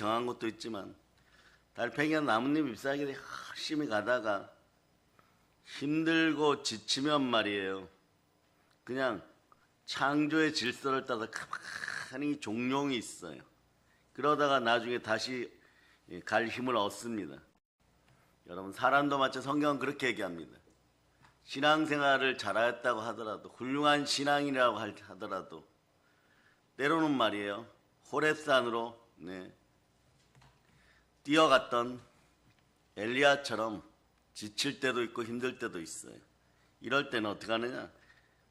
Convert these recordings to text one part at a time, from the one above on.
정한 것도 있지만 달팽이가 나뭇잎 잎사귀를 열심히 가다가 힘들고 지치면 말이에요. 그냥 창조의 질서를 따라 가만히 종용이 있어요. 그러다가 나중에 다시 갈 힘을 얻습니다. 여러분, 사람도 마치 성경은 그렇게 얘기합니다. 신앙생활을 잘하였다고 하더라도, 훌륭한 신앙이라고 하더라도 때로는 말이에요, 호렙산으로 뛰어갔던 엘리야처럼 지칠 때도 있고 힘들 때도 있어요. 이럴 때는 어떻게 하느냐?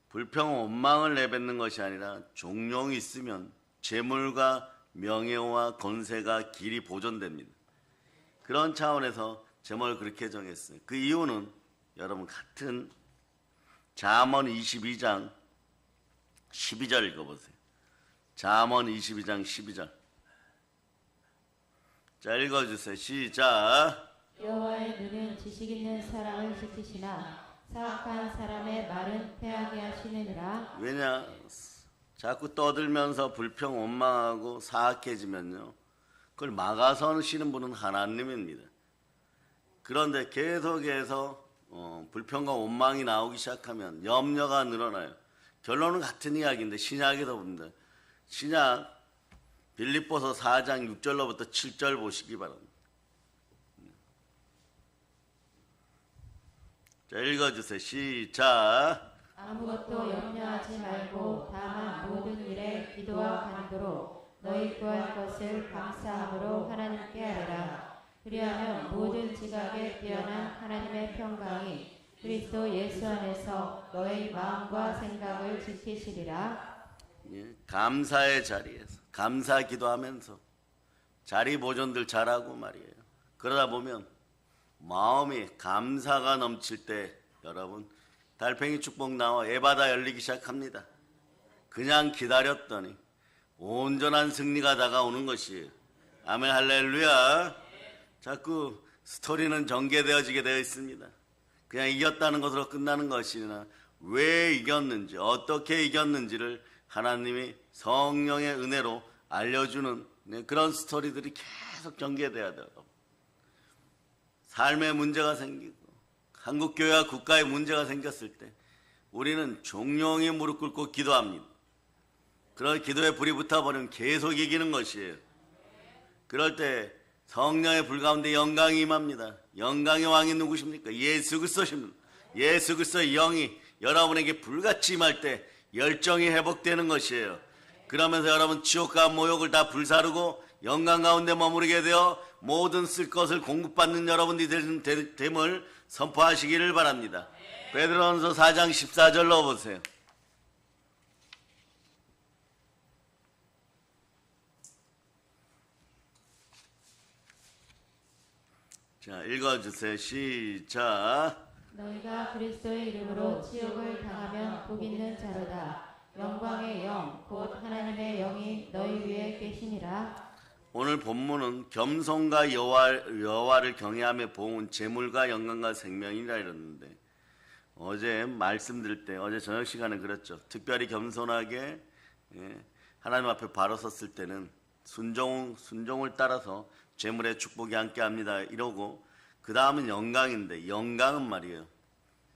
불평 원망을 내뱉는 것이 아니라 종용이 있으면 재물과 명예와 권세가 길이 보존됩니다. 그런 차원에서 제목을 그렇게 정했어요. 그 이유는 여러분, 같은 잠언 22장 12절 읽어보세요. 잠언 22장 12절. 자, 읽어주세요. 시작. 여호와의 눈은 지식 있는 사람을 지키시나 사악한 사람의 말은 패하게 하시느니라. 왜냐? 자꾸 떠들면서 불평 원망하고 사악해지면요, 그걸 막아서시는 분은 하나님입니다. 그런데 계속해서 불평과 원망이 나오기 시작하면 염려가 늘어나요. 결론은 같은 이야기인데 신약에서 봅니다. 신약 빌립보서 4장 6절로부터 7절 보시기 바랍니다. 자, 읽어주세요. 시작. 아무것도 염려하지 말고 다만 모든 일에 기도와 간구로 너희 구할 것을 감사함으로 하나님께 아뢰라. 그리하면 모든 지각에 뛰어난 하나님의 평강이 그리스도 예수 안에서 너희 마음과 생각을 지키시리라. 감사의 자리에서 감사 기도하면서 자리 보존들 잘하고 말이에요. 그러다 보면 마음이 감사가 넘칠 때 여러분, 달팽이 축복 나와 에바다 열리기 시작합니다. 그냥 기다렸더니 온전한 승리가 다가오는 것이에요. 아멘, 할렐루야. 자꾸 스토리는 전개되어지게 되어 있습니다. 그냥 이겼다는 것으로 끝나는 것이나 왜 이겼는지, 어떻게 이겼는지를 하나님이 성령의 은혜로 알려주는 그런 스토리들이 계속 전개돼야 돼요. 삶에 문제가 생기고 한국교회와 국가에 문제가 생겼을 때 우리는 종용이 무릎 꿇고 기도합니다. 그런 기도에 불이 붙어버리면 계속 이기는 것이에요. 그럴 때 성령의 불 가운데 영광이 임합니다. 영광의 왕이 누구십니까? 예수 그리스도십니다. 예수 그리스도의 영이 여러분에게 불같이 임할 때 열정이 회복되는 것이에요. 그러면서 여러분, 지옥과 모욕을 다 불사르고 영광 가운데 머무르게 되어 모든 쓸 것을 공급받는 여러분들이 됨을 선포하시기를 바랍니다. 베드로전서 4장 14절 넣어보세요. 자, 읽어주세요. 시작. 너희가 그리스도의 이름으로 치욕을 당하면 복 있는 자로다. 영광의 영 곧 하나님의 영이 너희 위에 계시니라. 오늘 본문은 겸손과 여호와를 경외하며 보은 재물과 영광과 생명이라 이랬는데, 어제 말씀드릴 때, 어제 저녁 시간에 그랬죠. 특별히 겸손하게 하나님 앞에 바로 섰을 때는 순종을 따라서 재물의 축복이 함께합니다 이러고, 그 다음은 영광인데, 영광은 말이에요,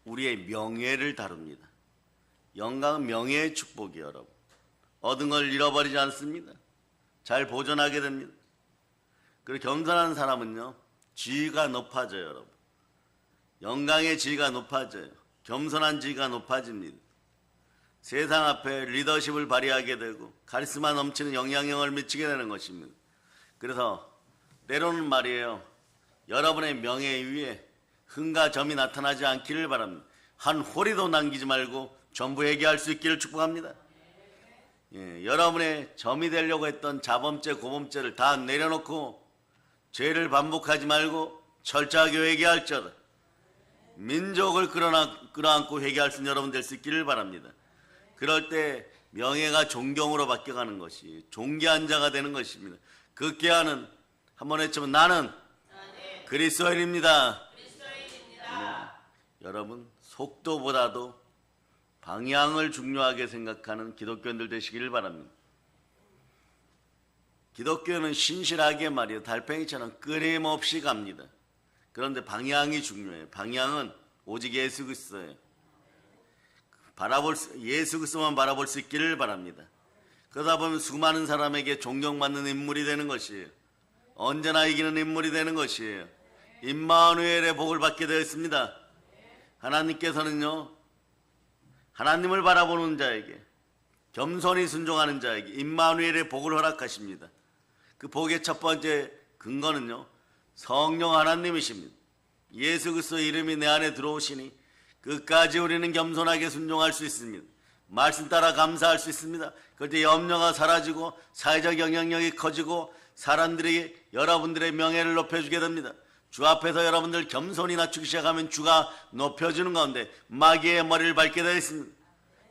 우리의 명예를 다룹니다. 영광은 명예의 축복이에요. 여러분, 얻은 걸 잃어버리지 않습니다. 잘 보존하게 됩니다. 그리고 겸손한 사람은요, 지위가 높아져요. 여러분, 영광의 지위가 높아져요. 겸손한 지위가 높아집니다. 세상 앞에 리더십을 발휘하게 되고 카리스마 넘치는 영향력을 미치게 되는 것입니다. 그래서 때로는 말이에요, 여러분의 명예 위에 흠과 점이 나타나지 않기를 바랍니다. 한 호리도 남기지 말고 전부 회개할 수 있기를 축복합니다. 여러분의 점이 되려고 했던 자범죄, 고범죄를 다 내려놓고 죄를 반복하지 말고 철저하게 회개할지어다. 민족을 끌어안고 회개할 수 있는 여러분 될 수 있기를 바랍니다. 그럴 때 명예가 존경으로 바뀌어가는 것이 존귀한 자가 되는 것입니다. 그 깨하는 한번 외치면 나는 그리스도인입니다. 여러분, 속도보다도 방향을 중요하게 생각하는 기독교인들 되시기를 바랍니다. 기독교는 신실하게 말이에요. 달팽이처럼 끊임없이 갑니다. 그런데 방향이 중요해요. 방향은 오직 예수 그리스도예요. 예수 그리스도만 바라볼 수 있기를 바랍니다. 그러다 보면 수많은 사람에게 존경받는 인물이 되는 것이에요. 언제나 이기는 인물이 되는 것이에요. 임마누엘의 복을 받게 되어 있습니다. 하나님께서는요, 하나님을 바라보는 자에게, 겸손히 순종하는 자에게 임마누엘의 복을 허락하십니다. 그 복의 첫 번째 근거는요, 성령 하나님이십니다. 예수 그리스도의 이름이 내 안에 들어오시니 끝까지 우리는 겸손하게 순종할 수 있습니다. 말씀 따라 감사할 수 있습니다. 그때 염려가 사라지고 사회적 영향력이 커지고 사람들이 여러분들의 명예를 높여주게 됩니다. 주 앞에서 여러분들 겸손히 낮추기 시작하면 주가 높여주는 가운데 마귀의 머리를 밟게 되어 있습니다.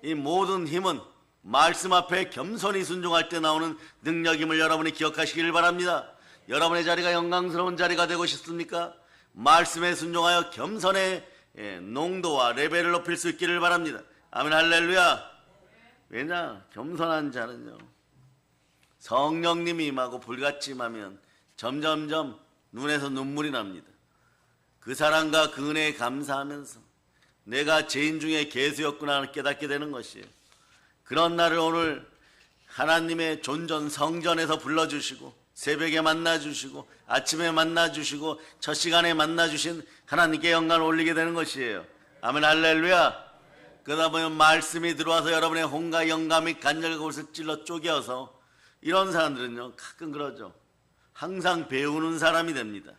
이 모든 힘은 말씀 앞에 겸손히 순종할 때 나오는 능력임을 여러분이 기억하시길 바랍니다. 여러분의 자리가 영광스러운 자리가 되고 싶습니까? 말씀에 순종하여 겸손의 농도와 레벨을 높일 수 있기를 바랍니다. 아멘 할렐루야. 왜냐? 겸손한 자는요, 성령님이 임하고 불같이 임하면 점점점 눈에서 눈물이 납니다. 그 사랑과 그 은혜에 감사하면서 내가 죄인 중에 괴수였구나 깨닫게 되는 것이에요. 그런 날을 오늘 하나님의 존전 성전에서 불러주시고 새벽에 만나주시고 아침에 만나주시고 첫 시간에 만나주신 하나님께 영광을 올리게 되는 것이에요. 아멘 할렐루야. 그러다 보면 말씀이 들어와서 여러분의 혼과 영감이 간절히 그것을 찔러 쪼개어서 이런 사람들은요, 가끔 그러죠. 항상 배우는 사람이 됩니다.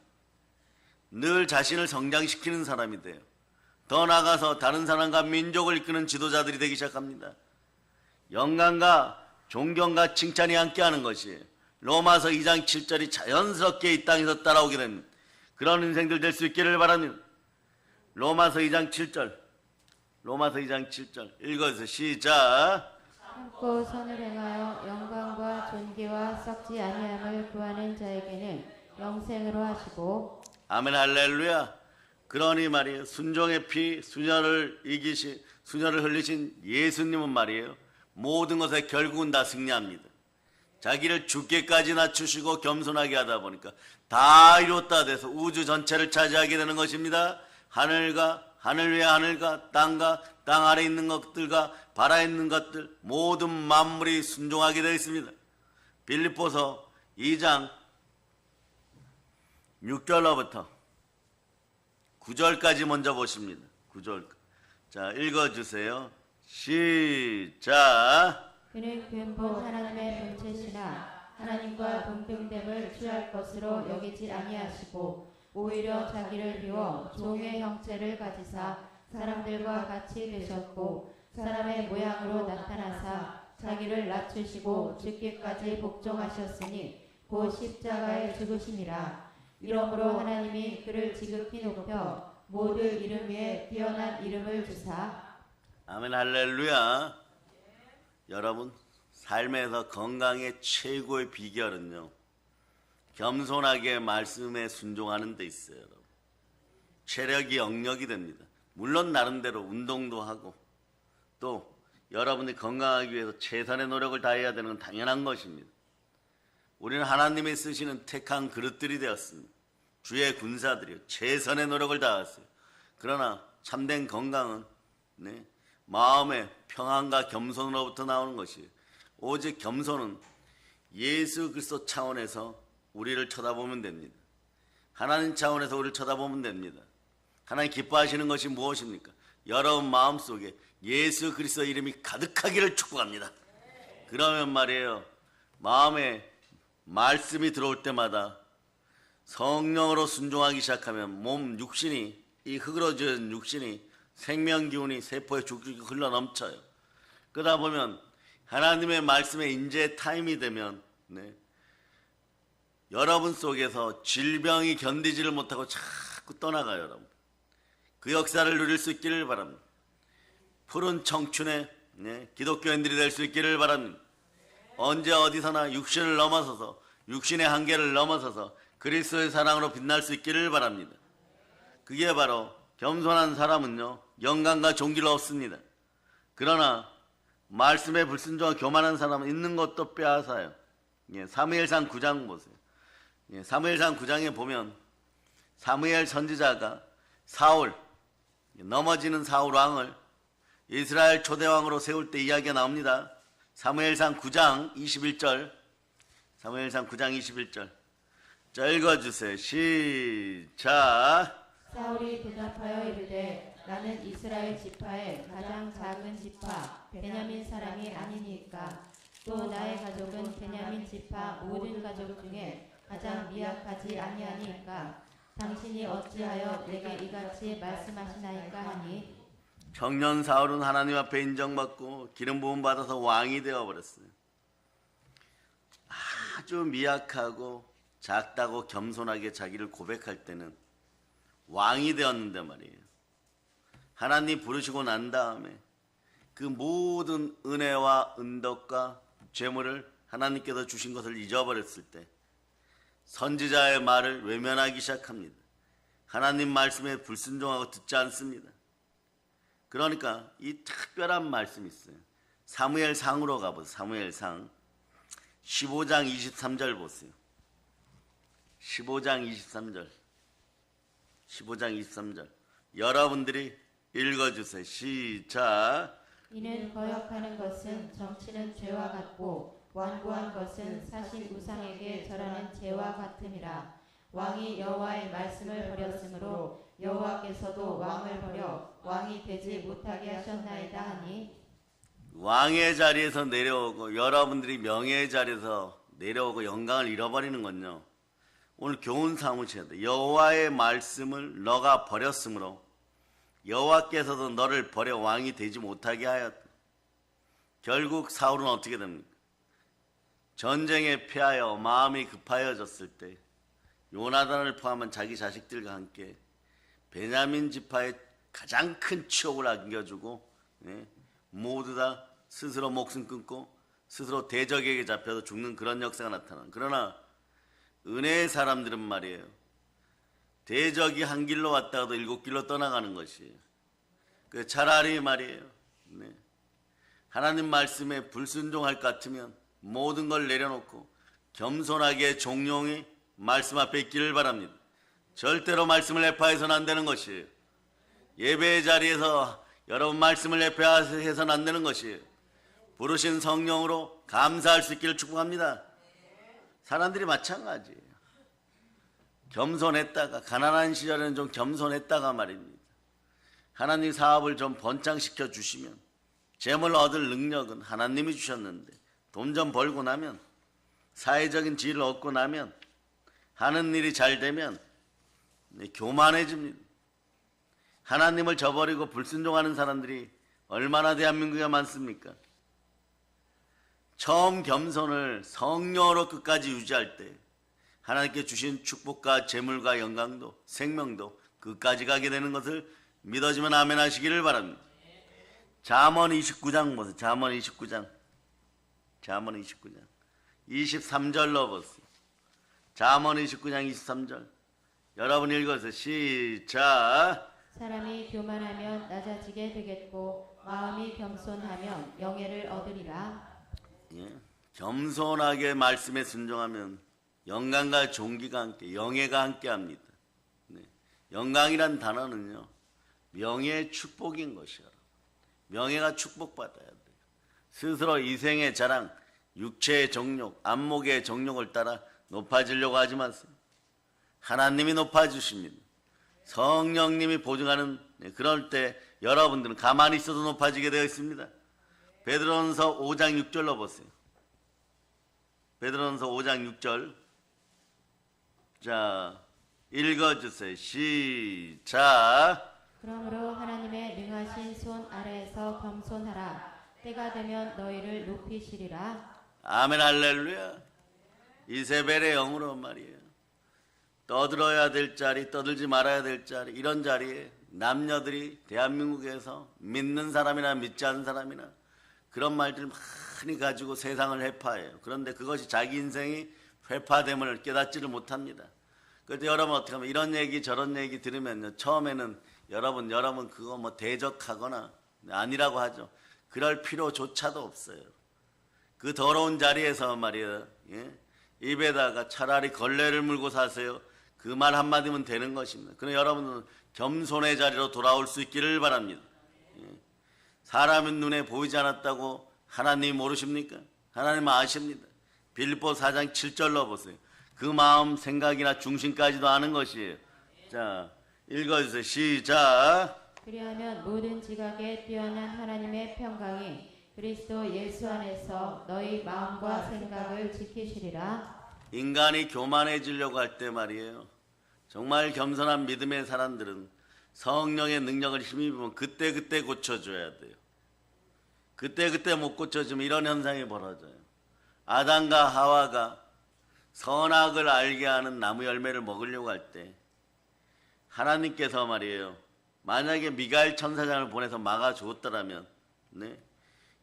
늘 자신을 성장시키는 사람이 돼요. 더 나아가서 다른 사람과 민족을 이끄는 지도자들이 되기 시작합니다. 영광과 존경과 칭찬이 함께하는 것이에요. 로마서 2장 7절이 자연스럽게 이 땅에서 따라오게 됩니다. 그런 인생들 될 수 있기를 바랍니다. 로마서 2장 7절 읽어주세요. 시작. 참고 선을 행하여 영광과 존귀와 썩지 아니함을 구하는 자에게는 영생으로 하시고. 아멘 할렐루야. 그러니 말이에요, 순종의 피 수녀를 흘리신 예수님은 말이에요, 모든 것에 결국은 다 승리합니다. 자기를 죽게까지 낮추시고 겸손하게 하다 보니까 다 이뤘다 돼서 우주 전체를 차지하게 되는 것입니다. 하늘 위에 하늘과 땅과 땅 아래 있는 것들과 바다에 있는 것들 모든 만물이 순종하게 되어 있습니다. 빌립보서 2장 6절로부터 9절까지 먼저 보십니다. 9절. 자, 읽어주세요. 시작. 그는 근본 하나님의 본체시나 하나님과 동등됨을 취할 것으로 여기지 아니하시고 오히려 자기를 비워 종의 형체를 가지사 사람들과 같이 되셨고 사람의 모양으로 나타나사 자기를 낮추시고 죽기까지 복종하셨으니 곧 십자가에 죽으심이라. 이러므로 하나님이 그를 지극히 높여 모든 이름 위에 뛰어난 이름을 주사. 아멘 할렐루야. 여러분, 삶에서 건강의 최고의 비결은요, 겸손하게 말씀에 순종하는 데 있어요. 여러분. 체력이 영역이 됩니다. 물론 나름대로 운동도 하고 또 여러분이 건강하기 위해서 최선의 노력을 다해야 되는 건 당연한 것입니다. 우리는 하나님이 쓰시는 택한 그릇들이 되었습니다. 주의 군사들이요, 최선의 노력을 다했어요. 그러나 참된 건강은 마음의 평안과 겸손으로부터 나오는 것이에요. 오직 겸손은 예수 그리스도 차원에서 우리를 쳐다보면 됩니다. 하나님 차원에서 우리를 쳐다보면 됩니다. 하나님 기뻐하시는 것이 무엇입니까? 여러분 마음속에 예수 그리스도 이름이 가득하기를 축복합니다. 그러면 말이에요, 마음에 말씀이 들어올 때마다 성령으로 순종하기 시작하면 몸 육신이, 이 흙으로진 육신이 생명 기운이 세포에 쭉쭉 흘러 넘쳐요. 그러다 보면 하나님의 말씀에 인재 타임이 되면 여러분 속에서 질병이 견디지를 못하고 자꾸 떠나가요. 여러분, 그 역사를 누릴 수 있기를 바랍니다. 푸른 청춘의 기독교인들이 될 수 있기를 바랍니다. 언제 어디서나 육신을 넘어서서, 육신의 한계를 넘어서서 그리스도의 사랑으로 빛날 수 있기를 바랍니다. 그게 바로 겸손한 사람은요, 영광과 존귀를 얻습니다. 그러나 말씀에 불순종하고 교만한 사람은 있는 것도 빼앗아요. 사무엘상 9장 보세요. 사무엘상 9장에 보면 사무엘 선지자가 사울, 넘어지는 사울 왕을 이스라엘 초대왕으로 세울 때 이야기가 나옵니다. 사무엘상 9장 21절. 사무엘상 9장 21절. 자, 읽어주세요. 시작. 사울이 대답하여 이르되 나는 이스라엘 지파의 가장 작은 지파 베냐민 사람이 아니니까 또 나의 가족은 베냐민 지파 모든 가족 중에 가장 미약하지 아니하니까 당신이 어찌하여 내게 이같이 말씀하시나이까 하니 청년 사울은 하나님 앞에 인정받고 기름 부음 받아서 왕이 되어버렸어요. 아주 미약하고 작다고 겸손하게 자기를 고백할 때는 왕이 되었는데 말이에요. 하나님 부르시고 난 다음에 그 모든 은혜와 은덕과 죄물을 하나님께서 주신 것을 잊어버렸을 때 선지자의 말을 외면하기 시작합니다. 하나님 말씀에 불순종하고 듣지 않습니다. 그러니까 이 특별한 말씀이 있어요. 사무엘상으로 가보세요. 사무엘상 15장 23절 보세요. 15장 23절. 15장 23절. 여러분들이 읽어주세요. 시작. 이는 거역하는 것은 정치는 죄와 같고 완고한 것은 사실 우상에게 절하는 죄와 같음이라. 왕이 여호와의 말씀을 버렸으므로 여호와께서도 왕을 버려 왕이 되지 못하게 하셨나이다 하니 왕의 자리에서 내려오고 여러분들이 명예의 자리에서 내려오고 영광을 잃어버리는 건요. 오늘 교훈 삼으셔야 돼. 여호와의 말씀을 너가 버렸으므로 여호와께서도 너를 버려 왕이 되지 못하게 하였다. 결국 사울은 어떻게 됩니까? 전쟁에 패하여 마음이 급하여졌을 때 요나단을 포함한 자기 자식들과 함께 베냐민 지파의 가장 큰 치욕을 안겨주고 모두 다 스스로 목숨 끊고 스스로 대적에게 잡혀서 죽는 그런 역사가 나타나는. 그러나 은혜의 사람들은 말이에요. 대적이 한 길로 왔다가도 7길로 떠나가는 것이에요. 차라리 말이에요. 하나님 말씀에 불순종할 것 같으면 모든 걸 내려놓고 겸손하게 종용이 말씀 앞에 있기를 바랍니다. 절대로 말씀을 내파해서는 안 되는 것이에요. 예배의 자리에서 여러분 말씀을 내파해서는 안 되는 것이에요. 부르신 성령으로 감사할 수 있기를 축복합니다. 사람들이 마찬가지예요. 겸손했다가 가난한 시절에는 좀 겸손했다가 말입니다. 하나님 사업을 좀 번창시켜 주시면 재물 얻을 능력은 하나님이 주셨는데 돈 좀 벌고 나면 사회적인 지위를 얻고 나면 하는 일이 잘 되면 교만해집니다. 하나님을 저버리고 불순종하는 사람들이 얼마나 대한민국에 많습니까? 처음 겸손을 성령으로 끝까지 유지할 때 하나님께 주신 축복과 재물과 영광도 생명도 끝까지 가게 되는 것을 믿어지면 아멘 하시기를 바랍니다. 잠언 29장 보세요. 잠언 29장. 잠언 29장. 23절로 보세요. 잠언 29장 23절. 여러분 읽어서 시작. 사람이 교만하면 낮아지게 되겠고 마음이 겸손하면 영예를 얻으리라. 겸손하게 말씀에 순종하면 영광과 존귀가 함께 영예가 함께합니다. 영광이란 단어는요 명예의 축복인 것이요. 명예가 축복받아야 돼요. 스스로 이생의 자랑, 육체의 정욕, 안목의 정욕을 따라 높아지려고 하지 마세요. 하나님이 높아주십니다. 성령님이 보증하는 그럴 때 여러분들은 가만히 있어도 높아지게 되어 있습니다. 베드로전서 5장 6절로 보세요. 베드로전서 5장 6절. 자, 읽어주세요. 시작. 그러므로 하나님의 능하신 손 아래에서 겸손하라. 때가 되면 너희를 높이시리라. 아멘 할렐루야. 이세벨의 영으로 말이에요. 떠들어야 될 자리, 떠들지 말아야 될 자리, 이런 자리에 남녀들이 대한민국에서 믿는 사람이나 믿지 않는 사람이나 그런 말들을 많이 가지고 세상을 회파해요. 그런데 그것이 자기 인생이 회파됨을 깨닫지를 못합니다. 그래서 여러분 어떻게 하면 이런 얘기 저런 얘기 들으면요, 처음에는 여러분 그거 뭐 대적하거나 아니라고 하죠. 그럴 필요조차도 없어요. 그 더러운 자리에서 말이에요. 예? 입에다가 차라리 걸레를 물고 사세요. 그 말 한마디면 되는 것입니다. 그러나 여러분은 겸손의 자리로 돌아올 수 있기를 바랍니다. 예? 사람의 눈에 보이지 않았다고 하나님 모르십니까? 하나님 아십니다. 빌립보 4장 7절로 보세요. 그 마음 생각이나 중심까지도 아는 것이에요. 자, 읽어주세요. 시작. 그리하면 모든 지각에 뛰어난 하나님의 평강이 그리스도 예수 안에서 너희 마음과 생각을 지키시리라. 인간이 교만해지려고 할 때 말이에요. 정말 겸손한 믿음의 사람들은 성령의 능력을 힘입으면 그때그때 고쳐줘야 돼요. 그때그때 못 고쳐주면 이런 현상이 벌어져요. 아담과 하와가 선악을 알게 하는 나무 열매를 먹으려고 할 때 하나님께서 말이에요. 만약에 미가엘 천사장을 보내서 막아주었더라면 네?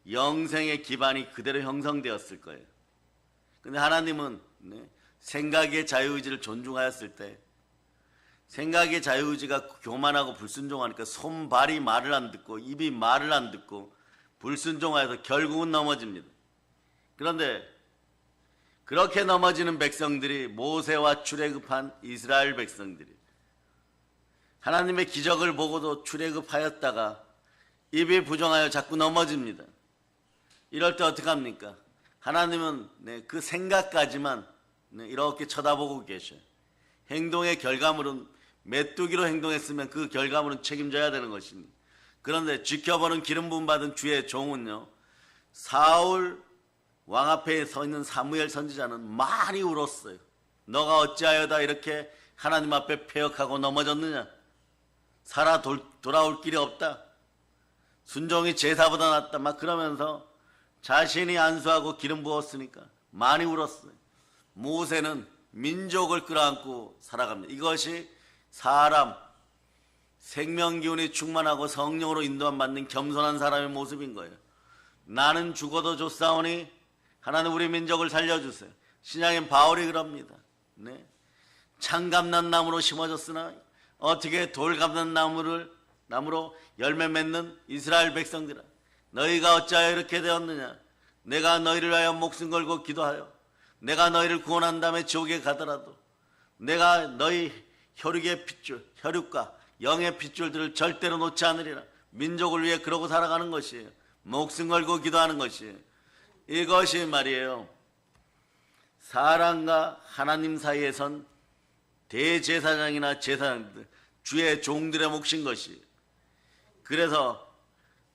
영생의 기반이 그대로 형성되었을 거예요. 근데 하나님은 네? 생각의 자유의지를 존중하였을 때 생각의 자유의지가 교만하고 불순종하니까 손발이 말을 안 듣고 입이 말을 안 듣고 불순종하여서 결국은 넘어집니다. 그런데 그렇게 넘어지는 백성들이 모세와 출애굽한 이스라엘 백성들이 하나님의 기적을 보고도 출애굽하였다가 입이 부정하여 자꾸 넘어집니다. 이럴 때 어떻게 합니까? 하나님은 네, 그 생각까지만 네, 이렇게 쳐다보고 계셔요. 행동의 결과물은 메뚜기로 행동했으면 그 결과물은 책임져야 되는 것입니다. 그런데 지켜보는 기름 부음 받은 주의 종은요, 사울 왕 앞에 서 있는 사무엘 선지자는 많이 울었어요. 너가 어찌하여다 이렇게 하나님 앞에 패역하고 넘어졌느냐? 살아 돌아올 길이 없다. 순종이 제사보다 낫다. 막 그러면서 자신이 안수하고 기름 부었으니까 많이 울었어요. 모세는 민족을 끌어안고 살아갑니다. 이것이 사람 생명기운이 충만하고 성령으로 인도함 받는 겸손한 사람의 모습인 거예요. 나는 죽어도 좋사오니 하나님 우리 민족을 살려주세요. 신약엔 바울이 그럽니다. 네. 창감난 나무로 심어졌으나 어떻게 돌감난 나무로 열매 맺는 이스라엘 백성들아, 너희가 어찌하여 이렇게 되었느냐? 내가 너희를 위하여 목숨 걸고 기도하여 내가 너희를 구원한 다음에 지옥에 가더라도 내가 너희 혈육의 핏줄, 혈육과 영의 핏줄들을 절대로 놓지 않으리라. 민족을 위해 그러고 살아가는 것이에요. 목숨 걸고 기도하는 것이에요. 이것이 말이에요. 사람과 하나님 사이에선 대제사장이나 제사장들, 주의 종들의 몫인 것이에요. 그래서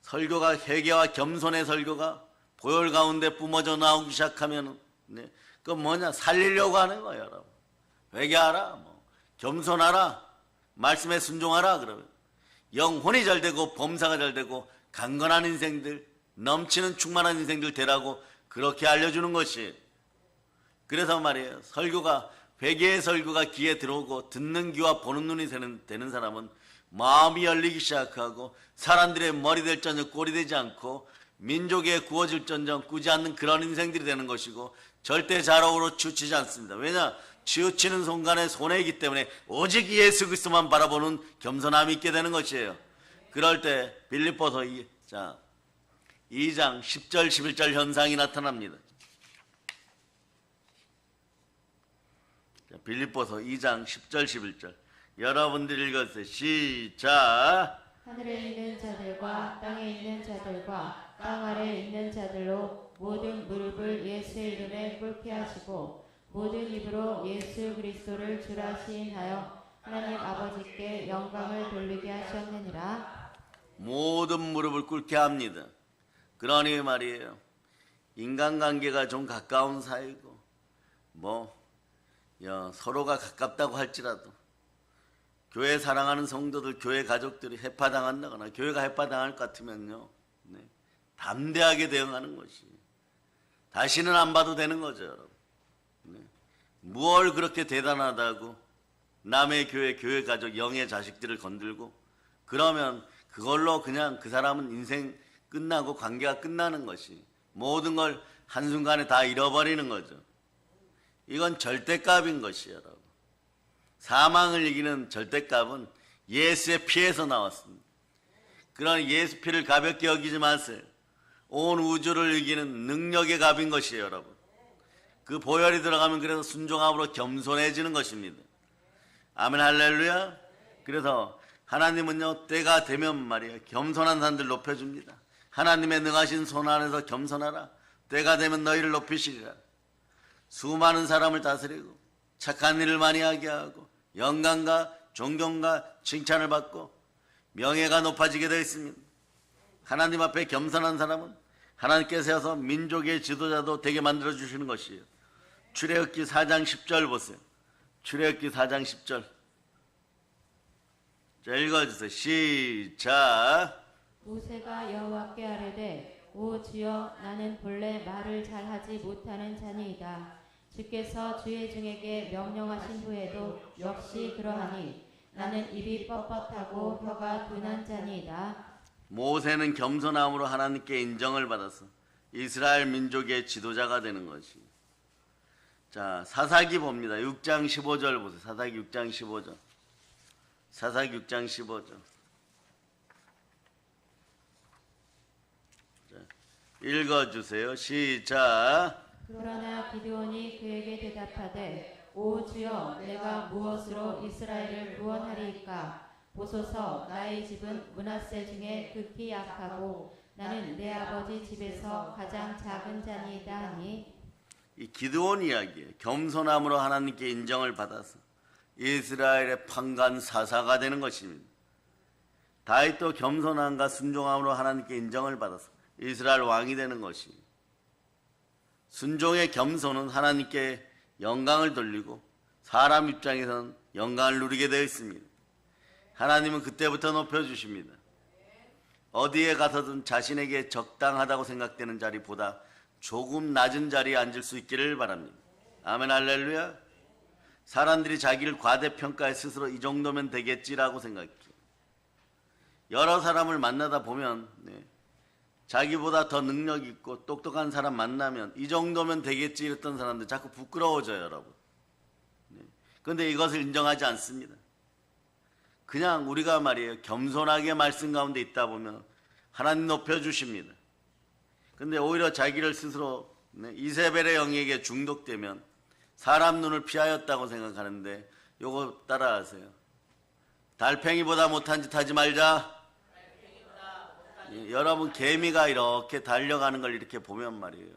설교가 회개와 겸손의 설교가 보혈 가운데 뿜어져 나오기 시작하면 네, 그건 뭐냐? 살리려고 하는 거예요, 여러분. 회개하라, 겸손하라, 말씀에 순종하라. 그러면 영혼이 잘 되고 범사가 잘 되고 강건한 인생들, 넘치는 충만한 인생들 되라고 그렇게 알려주는 것이. 그래서 말이에요. 설교가 회개의 설교가 귀에 들어오고 듣는 귀와 보는 눈이 되는 사람은 마음이 열리기 시작하고 사람들의 머리 될 전적 꼴이 되지 않고 민족에 구워질 전적 꾸지 않는 그런 인생들이 되는 것이고 절대 좌로우로 치우치지 않습니다. 왜냐? 치우치는 순간에 손해이기 때문에 오직 예수 그리스도만 바라보는 겸손함이 있게 되는 것이에요. 그럴 때 빌립보서 2장 10절 11절 현상이 나타납니다. 빌립보서 2장 10절 11절 여러분들 읽어주세요. 시작. 하늘에 있는 자들과 땅에 있는 자들과 땅 아래에 있는 자들로 모든 무릎을 예수의 이름에 꿇게 하시고 모든 입으로 예수 그리스도를 주라 시인하여 하나님 아버지께 영광을 돌리게 하셨느니라. 모든 무릎을 꿇게 합니다. 그러니 말이에요. 인간관계가 좀 가까운 사이고 서로가 가깝다고 할지라도 교회 사랑하는 성도들, 교회 가족들이 해파당한다거나 교회가 해파당할 것 같으면요, 네, 담대하게 대응하는 것이 다시는 안 봐도 되는 거죠, 여러분. 네. 무얼 그렇게 대단하다고 남의 교회 가족, 영의 자식들을 건들고 그러면 그걸로 그냥 그 사람은 인생 끝나고 관계가 끝나는 것이 모든 걸 한순간에 다 잃어버리는 거죠. 이건 절대값인 것이에요, 여러분. 사망을 이기는 절대값은 예수의 피에서 나왔습니다. 그러니 예수 피를 가볍게 여기지 마세요. 온 우주를 이기는 능력의 갑인 것이에요, 여러분. 그 보혈이 들어가면 그래서 순종함으로 겸손해지는 것입니다. 아멘, 할렐루야. 그래서 하나님은요, 때가 되면 말이에요, 겸손한 사람들 높여줍니다. 하나님의 능하신 손 안에서 겸손하라. 때가 되면 너희를 높이시리라. 수많은 사람을 다스리고 착한 일을 많이 하게 하고 영광과 존경과 칭찬을 받고 명예가 높아지게 되어 있습니다. 하나님 앞에 겸손한 사람은 하나님께서 세워서 민족의 지도자도 되게 만들어 주시는 것이에요. 출애굽기 4장 10절 보세요. 출애굽기 4장 10절. 자, 읽어주세요. 시작. 모세가 여호와께 아뢰되 오 주여 나는 본래 말을 잘하지 못하는 자니이다. 주께서 주의 종에게 명령하신 후에도 역시 그러하니 나는 입이 뻣뻣하고 혀가 둔한 자니이다. 모세는 겸손함으로 하나님께 인정을 받아서 이스라엘 민족의 지도자가 되는 것이. 자, 사사기 봅니다. 6장 15절 보세요. 사사기 6장 15절. 사사기 6장 15절. 자, 읽어주세요. 시작. 그러나 기드온이 그에게 대답하되 오 주여 내가 무엇으로 이스라엘을 구원하리이까. 보소서 나의 집은 므낫세 중에 극히 약하고 나는 내 아버지 집에서 가장 작은 자니이다 하니. 이 기드온 이야기에 겸손함으로 하나님께 인정을 받아서 이스라엘의 판관 사사가 되는 것입니다. 다윗도 겸손함과 순종함으로 하나님께 인정을 받아서 이스라엘 왕이 되는 것입니다. 순종의 겸손은 하나님께 영광을 돌리고 사람 입장에서는 영광을 누리게 되어 있습니다. 하나님은 그때부터 높여주십니다. 어디에 가서든 자신에게 적당하다고 생각되는 자리보다 조금 낮은 자리에 앉을 수 있기를 바랍니다. 아멘, 할렐루야. 사람들이 자기를 과대평가해 스스로 이 정도면 되겠지라고 생각해요. 여러 사람을 만나다 보면 자기보다 더 능력 있고 똑똑한 사람 만나면 이 정도면 되겠지 이랬던 사람들 자꾸 부끄러워져요, 여러분. 그런데 이것을 인정하지 않습니다. 그냥 우리가 말이에요, 겸손하게 말씀 가운데 있다 보면 하나님 높여주십니다. 근데 오히려 자기를 스스로 이세벨의 영에게 중독되면 사람 눈을 피하였다고 생각하는데 요거 따라하세요. 달팽이보다 못한 짓 하지 말자. 여러분, 개미가 이렇게 달려가는 걸 이렇게 보면 말이에요,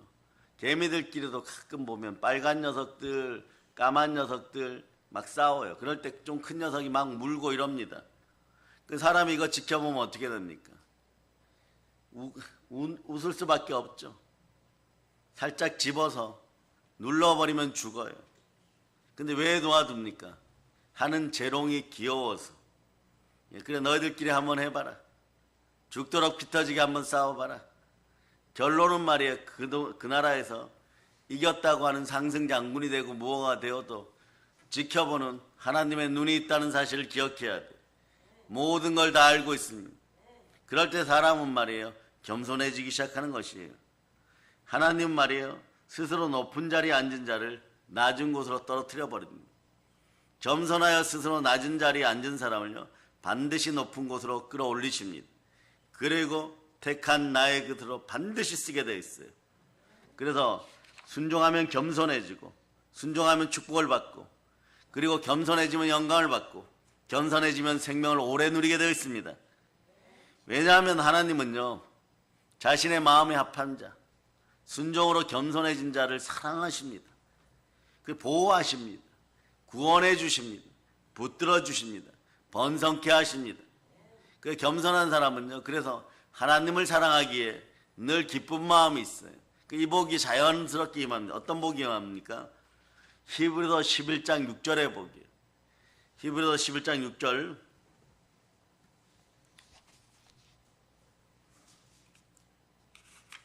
개미들끼리도 가끔 보면 빨간 녀석들, 까만 녀석들 막 싸워요. 그럴 때 좀 큰 녀석이 막 물고 이럽니다. 그 사람이 이거 지켜보면 어떻게 됩니까? 웃을 수밖에 없죠. 살짝 집어서 눌러버리면 죽어요. 근데 왜 놓아둡니까? 하는 재롱이 귀여워서. 그래, 너희들끼리 한번 해봐라. 죽도록 피 터지게 한번 싸워봐라. 결론은 말이에요, 그 나라에서 이겼다고 하는 상승 장군이 되고 무엇가 되어도 지켜보는 하나님의 눈이 있다는 사실을 기억해야 돼. 모든 걸 다 알고 있습니다. 그럴 때 사람은 말이에요, 겸손해지기 시작하는 것이에요. 하나님 말이에요, 스스로 높은 자리에 앉은 자를 낮은 곳으로 떨어뜨려 버립니다. 겸손하여 스스로 낮은 자리에 앉은 사람을요, 반드시 높은 곳으로 끌어올리십니다. 그리고 택한 나의 곁으로 반드시 쓰게 되어 있어요. 그래서 순종하면 겸손해지고, 순종하면 축복을 받고, 그리고 겸손해지면 영광을 받고, 겸손해지면 생명을 오래 누리게 되어 있습니다. 왜냐하면 하나님은요, 자신의 마음에 합한 자, 순종으로 겸손해진 자를 사랑하십니다. 그 보호하십니다. 구원해 주십니다. 붙들어 주십니다. 번성케 하십니다. 그 겸손한 사람은요, 그래서 하나님을 사랑하기에 늘 기쁜 마음이 있어요. 이 복이 자연스럽게 임합니다. 어떤 복이 임합니까? 히브리서 11장 6절의 복이에요. 히브리서 11장 6절.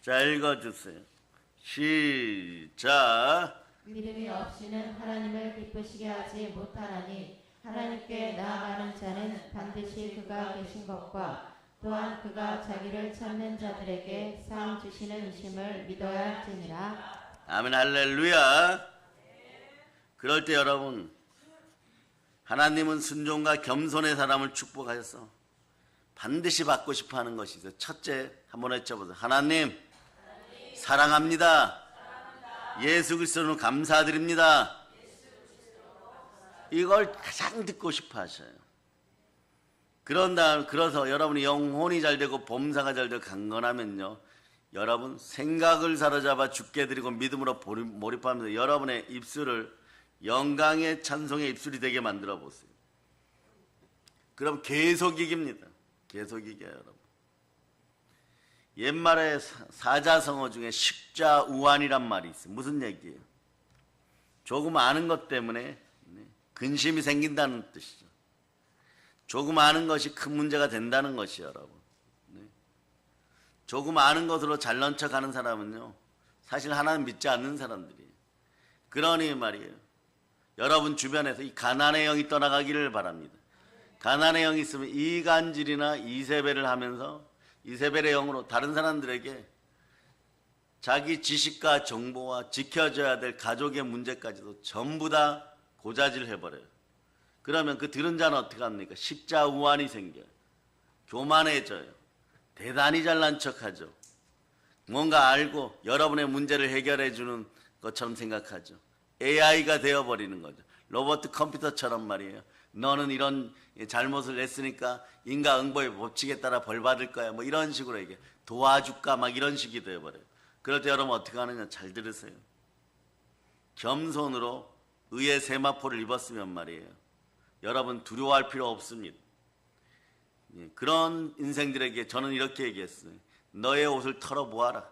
자, 읽어주세요. 시작. 믿음이 없이는 하나님을 기쁘시게 하지 못하나니 하나님께 나아가는 자는 반드시 그가 계신 것과 또한 그가 자기를 찾는 자들에게 상 주시는 이심을 믿어야 할지니라. 아멘, 할렐루야. 그럴 때 여러분, 하나님은 순종과 겸손의 사람을 축복하셔서 반드시 받고 싶어 하는 것이 있어요. 첫째, 한번 외쳐보세요. 하나님, 사랑합니다. 예수 그리스도는 감사드립니다. 이걸 가장 듣고 싶어 하셔요. 그래서 여러분이 영혼이 잘 되고 범사가 잘 되고 강건하면요, 여러분 생각을 사로잡아 주께 드리고 믿음으로 몰입하면서 여러분의 입술을 영광의 찬송의 입술이 되게 만들어 보세요. 그럼 계속 이깁니다. 계속 이겨요, 여러분. 옛말에 사자성어 중에 십자우환이란 말이 있어요. 무슨 얘기예요? 조금 아는 것 때문에 근심이 생긴다는 뜻이죠. 조금 아는 것이 큰 문제가 된다는 것이에요, 여러분. 조금 아는 것으로 잘난 척하는 사람은요, 사실 하나님 믿지 않는 사람들이에요. 그러니 말이에요, 여러분 주변에서 이 가난의 영이 떠나가기를 바랍니다. 가난의 영이 있으면 이간질이나 이세벨을 하면서 이세벨의 영으로 다른 사람들에게 자기 지식과 정보와 지켜줘야 될 가족의 문제까지도 전부 다 고자질 해버려요. 그러면 그 들은 자는 어떻게 합니까? 십자우환이 생겨요. 교만해져요. 대단히 잘난 척하죠. 뭔가 알고 여러분의 문제를 해결해 주는 것처럼 생각하죠. AI가 되어버리는 거죠. 로버트 컴퓨터처럼 말이에요. 너는 이런 잘못을 했으니까 인과응보의 법칙에 따라 벌 받을 거야. 뭐 이런 식으로 얘기해. 도와줄까 막 이런 식이 되어버려요. 그럴 때 여러분 어떻게 하느냐, 잘 들으세요. 겸손으로 의의 세마포를 입었으면 말이에요, 여러분 두려워할 필요 없습니다. 그런 인생들에게 저는 이렇게 얘기했어요. 너의 옷을 털어보아라.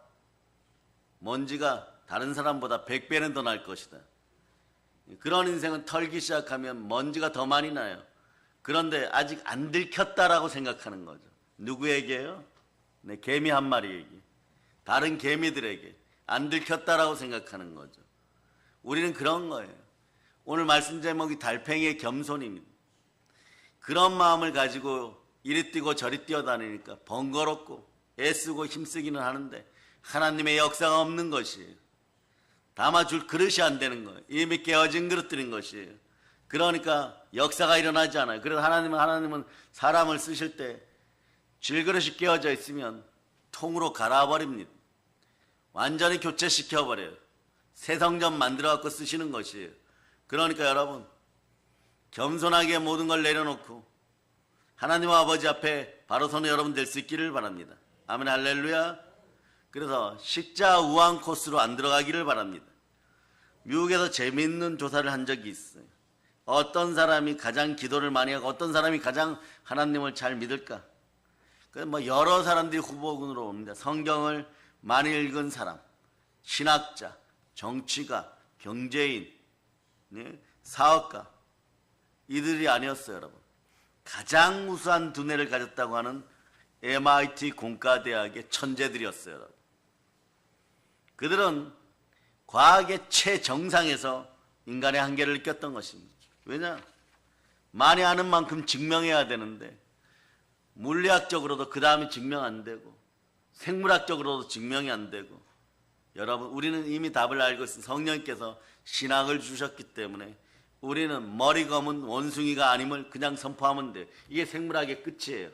먼지가 다른 사람보다 100배는 더 날 것이다. 그런 인생은 털기 시작하면 먼지가 더 많이 나요. 그런데 아직 안 들켰다라고 생각하는 거죠. 누구에게요? 네, 개미 한 마리에게. 다른 개미들에게 안 들켰다라고 생각하는 거죠. 우리는 그런 거예요. 오늘 말씀 제목이 달팽이의 겸손입니다. 그런 마음을 가지고 이리 뛰고 저리 뛰어다니니까 번거롭고 애쓰고 힘쓰기는 하는데 하나님의 역사가 없는 것이에요. 담아줄 그릇이 안 되는 거예요. 이미 깨어진 그릇들인 것이에요. 그러니까 역사가 일어나지 않아요. 그래서 하나님은 사람을 쓰실 때 질그릇이 깨어져 있으면 통으로 갈아버립니다. 완전히 교체시켜버려요. 새 성전 만들어 갖고 쓰시는 것이에요. 그러니까 여러분 겸손하게 모든 걸 내려놓고 하나님 아버지 앞에 바로 서는 여러분 될 수 있기를 바랍니다. 아멘, 할렐루야. 그래서 십자우환 코스로 안 들어가기를 바랍니다. 미국에서 재미있는 조사를 한 적이 있어요. 어떤 사람이 가장 기도를 많이 하고 어떤 사람이 가장 하나님을 잘 믿을까? 뭐 여러 사람들이 후보군으로 옵니다. 성경을 많이 읽은 사람, 신학자, 정치가, 경제인, 사업가, 이들이 아니었어요, 여러분. 가장 우수한 두뇌를 가졌다고 하는 MIT 공과대학의 천재들이었어요, 여러분. 그들은 과학의 최정상에서 인간의 한계를 느꼈던 것입니다. 왜냐? 많이 아는 만큼 증명해야 되는데 물리학적으로도 그 다음에 증명 안 되고 생물학적으로도 증명이 안 되고, 여러분 우리는 이미 답을 알고 있어요. 성령께서 신학을 주셨기 때문에 우리는 머리 검은 원숭이가 아님을 그냥 선포하면 돼요. 이게 생물학의 끝이에요.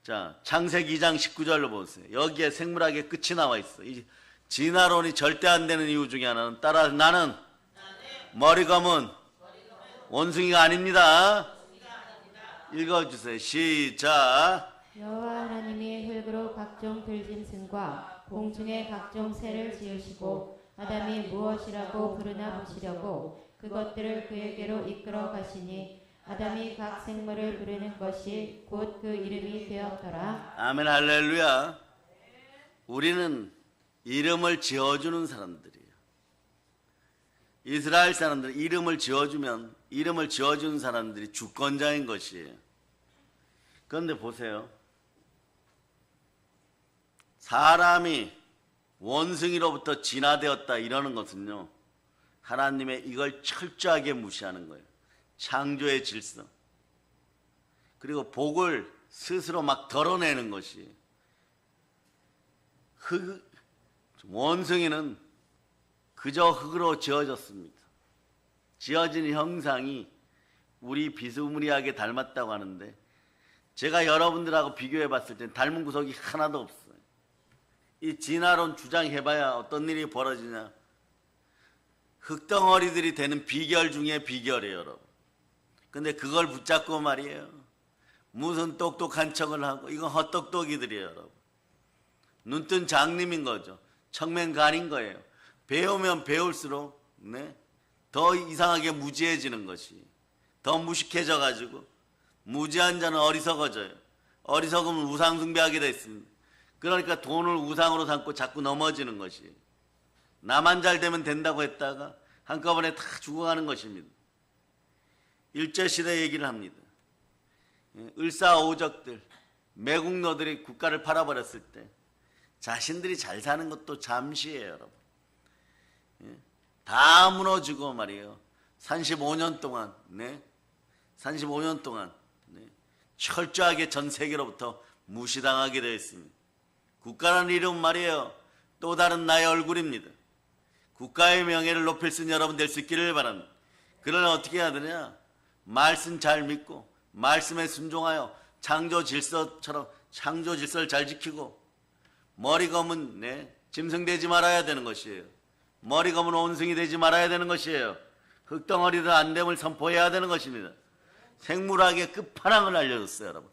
자, 창세기 2장 19절로 보세요. 여기에 생물학의 끝이 나와 있어. 이 진화론이 절대 안 되는 이유 중에 하나는 따라 나는 머리 검은 원숭이가 아닙니다. 읽어주세요. 시작. 여호와 하나님이 흙으로 각종 들짐승과 공중의 각종 새를 지으시고 아담이 무엇이라고 부르나 보시려고 그것들을 그에게로 이끌어 가시니 아담이 각 생물을 부르는 것이 곧 그 이름이 되었더라. 아멘, 할렐루야. 우리는 이름을 지어주는 사람들이에요. 이스라엘 사람들 이름을 지어주면 이름을 지어주는 사람들이 주권자인 것이에요. 그런데 보세요. 사람이 원숭이로부터 진화되었다 이러는 것은요, 하나님의 이걸 철저하게 무시하는 거예요. 창조의 질서, 그리고 복을 스스로 막 덜어내는 것이. 원숭이는 그저 흙으로 지어졌습니다. 지어진 형상이 우리 비스무리하게 닮았다고 하는데 제가 여러분들하고 비교해 봤을 때 닮은 구석이 하나도 없어요. 이 진화론 주장해봐야 어떤 일이 벌어지냐. 흙덩어리들이 되는 비결 중에 비결이에요, 여러분. 근데 그걸 붙잡고 말이에요. 무슨 똑똑한 척을 하고, 이건 헛똑똑이들이에요, 여러분. 눈뜬 장님인 거죠. 청맹간인 거예요. 배우면 배울수록 더 이상하게 무지해지는 것이, 더 무식해져 가지고 무지한 자는 어리석어져요. 어리석으면 우상 숭배하게 돼 있습니다. 그러니까 돈을 우상으로 삼고 자꾸 넘어지는 것이, 나만 잘 되면 된다고 했다가 한꺼번에 다 죽어가는 것입니다. 일제시대 얘기를 합니다. 을사오적들, 매국노들이 국가를 팔아버렸을 때 자신들이 잘 사는 것도 잠시예요, 여러분. 다 무너지고 말이에요. 35년 동안, 35년 동안 철저하게 전 세계로부터 무시당하게 되어 있습니다. 국가라는 이름은 말이에요, 또 다른 나의 얼굴입니다. 국가의 명예를 높일 수 있는 여러분 될 수 있기를 바랍니다. 그러나 어떻게 해야 되냐? 말씀 잘 믿고 말씀에 순종하여 창조 질서처럼 창조 질서를 잘 지키고, 머리 검은 짐승되지 말아야 되는 것이에요. 머리 검은 원숭이 되지 말아야 되는 것이에요. 흙덩어리들 안됨을 선포해야 되는 것입니다. 생물학의 끝판왕을 알려줬어요, 여러분.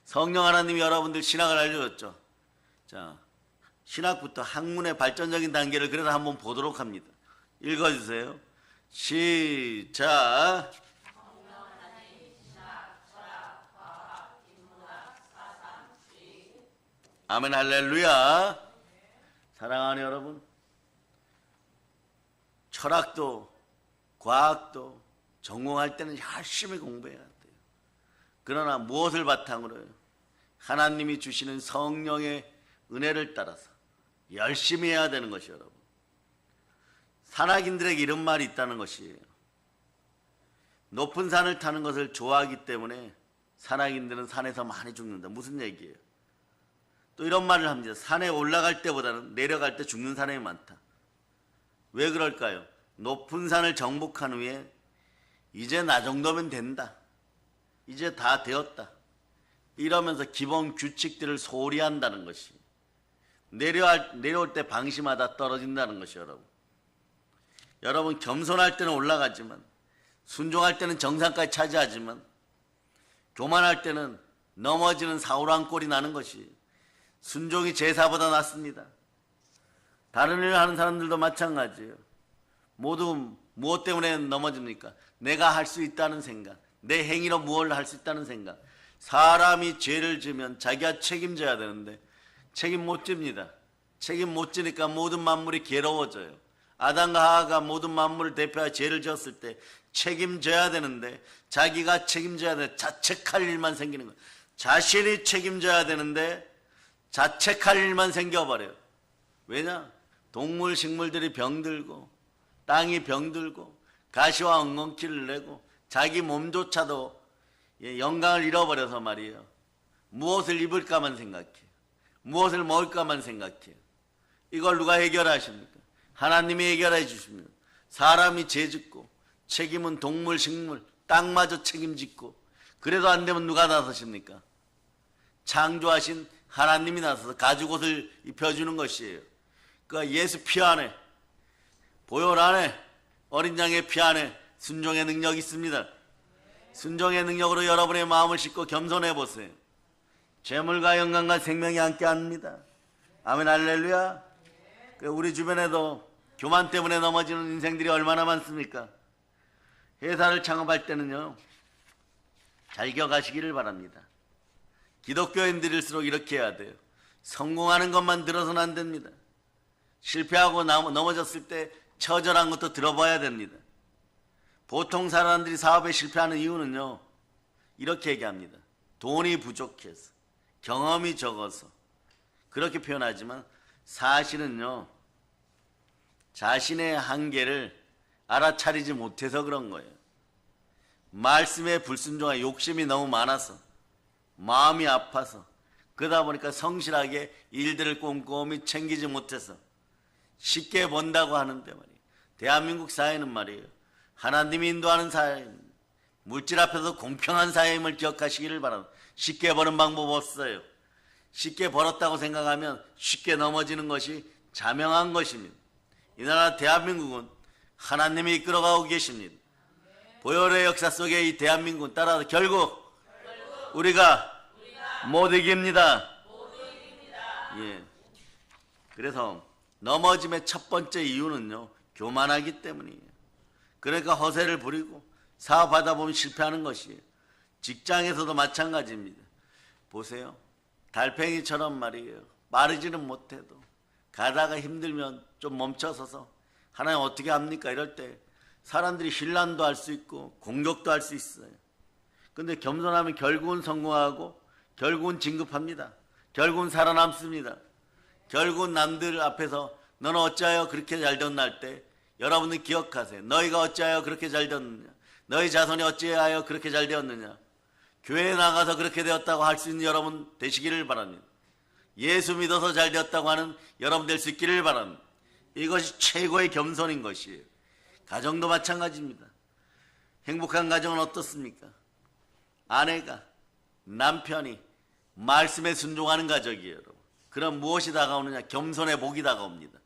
성령 하나님이 여러분들 신학을 알려줬죠. 자, 신학부터 학문의 발전적인 단계를 그래서 한번 보도록 합니다. 읽어주세요. 시작. 아멘, 할렐루야. 사랑하는 여러분, 철학도 과학도 전공할 때는 열심히 공부해야 돼요. 그러나 무엇을 바탕으로요? 하나님이 주시는 성령의 은혜를 따라서 열심히 해야 되는 것이, 여러분. 산악인들에게 이런 말이 있다는 것이에요. 높은 산을 타는 것을 좋아하기 때문에 산악인들은 산에서 많이 죽는다. 무슨 얘기예요? 또 이런 말을 합니다. 산에 올라갈 때보다는 내려갈 때 죽는 사람이 많다. 왜 그럴까요? 높은 산을 정복한 후에 이제 나 정도면 된다, 이제 다 되었다, 이러면서 기본 규칙들을 소홀히 한다는 것이, 내려올 때 방심하다 떨어진다는 것이, 여러분 겸손할 때는 올라가지만, 순종할 때는 정상까지 차지하지만, 교만할 때는 넘어지는 사울한 꼴이 나는 것이, 순종이 제사보다 낫습니다. 다른 일을 하는 사람들도 마찬가지예요. 모두 무엇 때문에 넘어집니까? 내가 할 수 있다는 생각, 내 행위로 무엇을 할 수 있다는 생각. 사람이 죄를 지면 자기가 책임져야 되는데 책임 못 집니다. 책임 못 지니까 모든 만물이 괴로워져요. 아담과 하와가 모든 만물을 대표하여 죄를 지었을 때 책임져야 되는데, 자기가 책임져야 돼, 자책할 일만 생기는 거예요. 자신이 책임져야 되는데 자책할 일만 생겨버려요. 왜냐? 동물, 식물들이 병들고 땅이 병들고 가시와 엉겅퀴를 내고 자기 몸조차도 영광을 잃어버려서 말이에요. 무엇을 입을까만 생각해요. 무엇을 먹을까만 생각해요. 이걸 누가 해결하십니까? 하나님이 해결해 주십니다. 사람이 죄짓고 책임은 동물, 식물, 땅마저 책임짓고, 그래도 안 되면 누가 나서십니까? 창조하신 하나님이 나서서 가죽옷을 입혀주는 것이에요. 그러니까 예수 피 안에, 보혈 안에, 어린 양의 피 안에 순종의 능력이 있습니다. 순종의 능력으로 여러분의 마음을 싣고 겸손해 보세요. 재물과 영광과 생명이 함께합니다. 아멘, 할렐루야. 우리 주변에도 교만 때문에 넘어지는 인생들이 얼마나 많습니까? 회사를 창업할 때는요, 잘 기억하시기를 바랍니다. 기독교인들일수록 이렇게 해야 돼요. 성공하는 것만 들어서는 안 됩니다. 실패하고 넘어졌을 때 처절한 것도 들어봐야 됩니다. 보통 사람들이 사업에 실패하는 이유는요, 이렇게 얘기합니다. 돈이 부족해서, 경험이 적어서, 그렇게 표현하지만 사실은요, 자신의 한계를 알아차리지 못해서 그런 거예요. 말씀에 불순종한 욕심이 너무 많아서, 마음이 아파서, 그러다 보니까 성실하게 일들을 꼼꼼히 챙기지 못해서 쉽게 번다고 하는데 말이에요. 대한민국 사회는 말이에요, 하나님이 인도하는 사회입니다. 물질 앞에서 공평한 사회임을 기억하시기를 바랍니다. 쉽게 버는 방법 없어요. 쉽게 벌었다고 생각하면 쉽게 넘어지는 것이 자명한 것입니다. 이 나라 대한민국은 하나님이 이끌어가고 계십니다. 보혈의 역사 속에 이 대한민국은 따라서 결국 우리가 못 이깁니다. 예. 그래서 넘어짐의 첫 번째 이유는요, 교만하기 때문이에요. 그러니까 허세를 부리고 사업하다 보면 실패하는 것이에요. 직장에서도 마찬가지입니다. 보세요. 달팽이처럼 말이에요. 마르지는 못해도 가다가 힘들면 좀 멈춰서서 하나님 어떻게 합니까? 이럴 때 사람들이 신란도 할 수 있고 공격도 할 수 있어요. 근데 겸손하면 결국은 성공하고 결국은 진급합니다. 결국은 살아남습니다. 결국은 남들 앞에서 너는 어찌하여 그렇게 잘 됐나 할 때 여러분들 기억하세요. 너희가 어찌하여 그렇게 잘 되었느냐? 너희 자손이 어찌하여 그렇게 잘 되었느냐? 교회에 나가서 그렇게 되었다고 할 수 있는 여러분 되시기를 바랍니다. 예수 믿어서 잘 되었다고 하는 여러분 될 수 있기를 바랍니다. 이것이 최고의 겸손인 것이에요. 가정도 마찬가지입니다. 행복한 가정은 어떻습니까? 아내가, 남편이 말씀에 순종하는 가정이에요. 여러분. 그럼 무엇이 다가오느냐? 겸손의 복이 다가옵니다.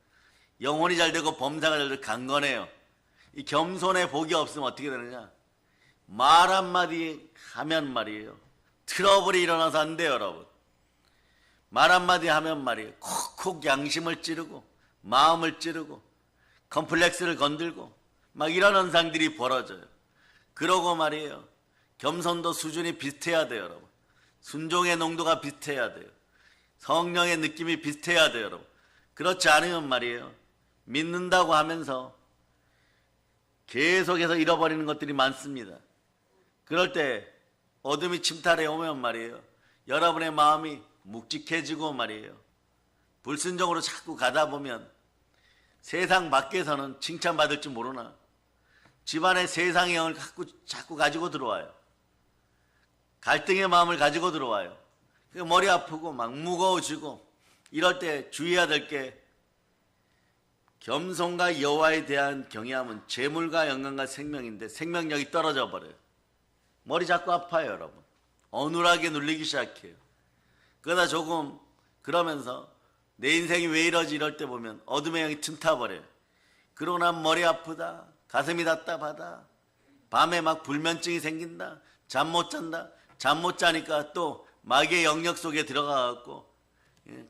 영혼이 잘 되고 범사가 잘 되고 강건해요. 이 겸손의 복이 없으면 어떻게 되느냐? 말 한마디 하면 말이에요. 트러블이 일어나서 안 돼요, 여러분. 말 한마디 하면 말이에요. 콕콕 양심을 찌르고 마음을 찌르고 컴플렉스를 건들고 막 이런 현상들이 벌어져요. 그러고 말이에요. 겸손도 수준이 비슷해야 돼요, 여러분. 순종의 농도가 비슷해야 돼요. 성령의 느낌이 비슷해야 돼요, 여러분. 그렇지 않으면 말이에요. 믿는다고 하면서 계속해서 잃어버리는 것들이 많습니다. 그럴 때 어둠이 침탈해 오면 말이에요. 여러분의 마음이 묵직해지고 말이에요. 불순종으로 자꾸 가다 보면 세상 밖에서는 칭찬받을 줄 모르나 집안에 세상의 영을 자꾸 가지고 들어와요. 갈등의 마음을 가지고 들어와요. 머리 아프고 막 무거워지고 이럴 때 주의해야 될 게 겸손과 여호와에 대한 경외함은 재물과 영광과 생명인데 생명력이 떨어져 버려요. 머리 자꾸 아파요, 여러분. 어눌하게 눌리기 시작해요. 그러다 조금 그러면서 내 인생이 왜 이러지 이럴 때 보면 어둠의 영이 틈타버려요. 그러고 나면 머리 아프다, 가슴이 답답하다, 밤에 막 불면증이 생긴다, 잠 못 잔다. 잠 못 자니까 또 마귀의 영역 속에 들어가갖고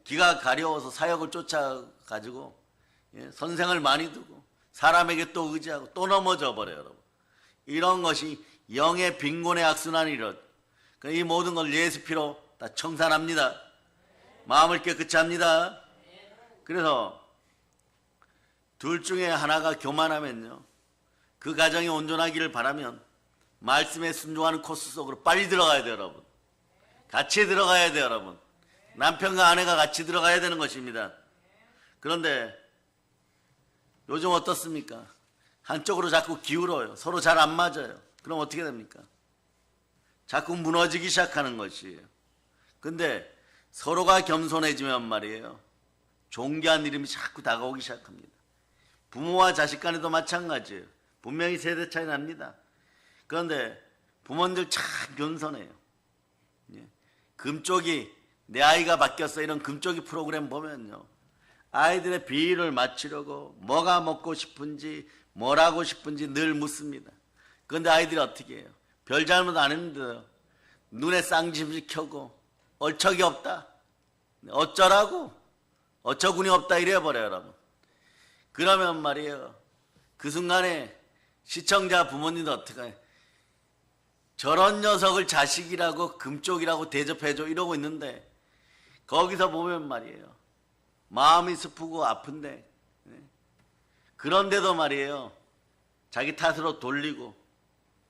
기가 가려워서 사역을 쫓아가지고 선생을 많이 두고 사람에게 또 의지하고 또 넘어져 버려요, 여러분. 이런 것이 영의 빈곤의 악순환이라. 이 모든 걸 예수 피로 다 청산합니다. 마음을 깨끗이 합니다. 그래서 둘 중에 하나가 교만하면요, 그 가정이 온전하기를 바라면 말씀에 순종하는 코스 속으로 빨리 들어가야 돼요, 여러분. 같이 들어가야 돼요, 여러분. 남편과 아내가 같이 들어가야 되는 것입니다. 그런데 요즘 어떻습니까? 한쪽으로 자꾸 기울어요. 서로 잘 안 맞아요. 그럼 어떻게 됩니까? 자꾸 무너지기 시작하는 것이에요. 근데 서로가 겸손해지면 말이에요, 존귀한 이름이 자꾸 다가오기 시작합니다. 부모와 자식 간에도 마찬가지예요. 분명히 세대 차이 납니다. 그런데 부모님들 참 겸손해요. 금쪽이 내 아이가 바뀌었어 이런 금쪽이 프로그램 보면요, 아이들의 비위를 맞추려고 뭐가 먹고 싶은지 뭘 하고 싶은지 늘 묻습니다. 그런데 아이들이 어떻게 해요? 별 잘못 안 했는데 눈에 쌍심시 켜고 얼척이 없다, 어쩌라고, 어처구니 없다 이래버려요, 여러분. 그러면 말이에요, 그 순간에 시청자 부모님도 어떻게 해요? 저런 녀석을 자식이라고 금쪽이라고 대접해줘 이러고 있는데 거기서 보면 말이에요, 마음이 슬프고 아픈데 그런데도 말이에요, 자기 탓으로 돌리고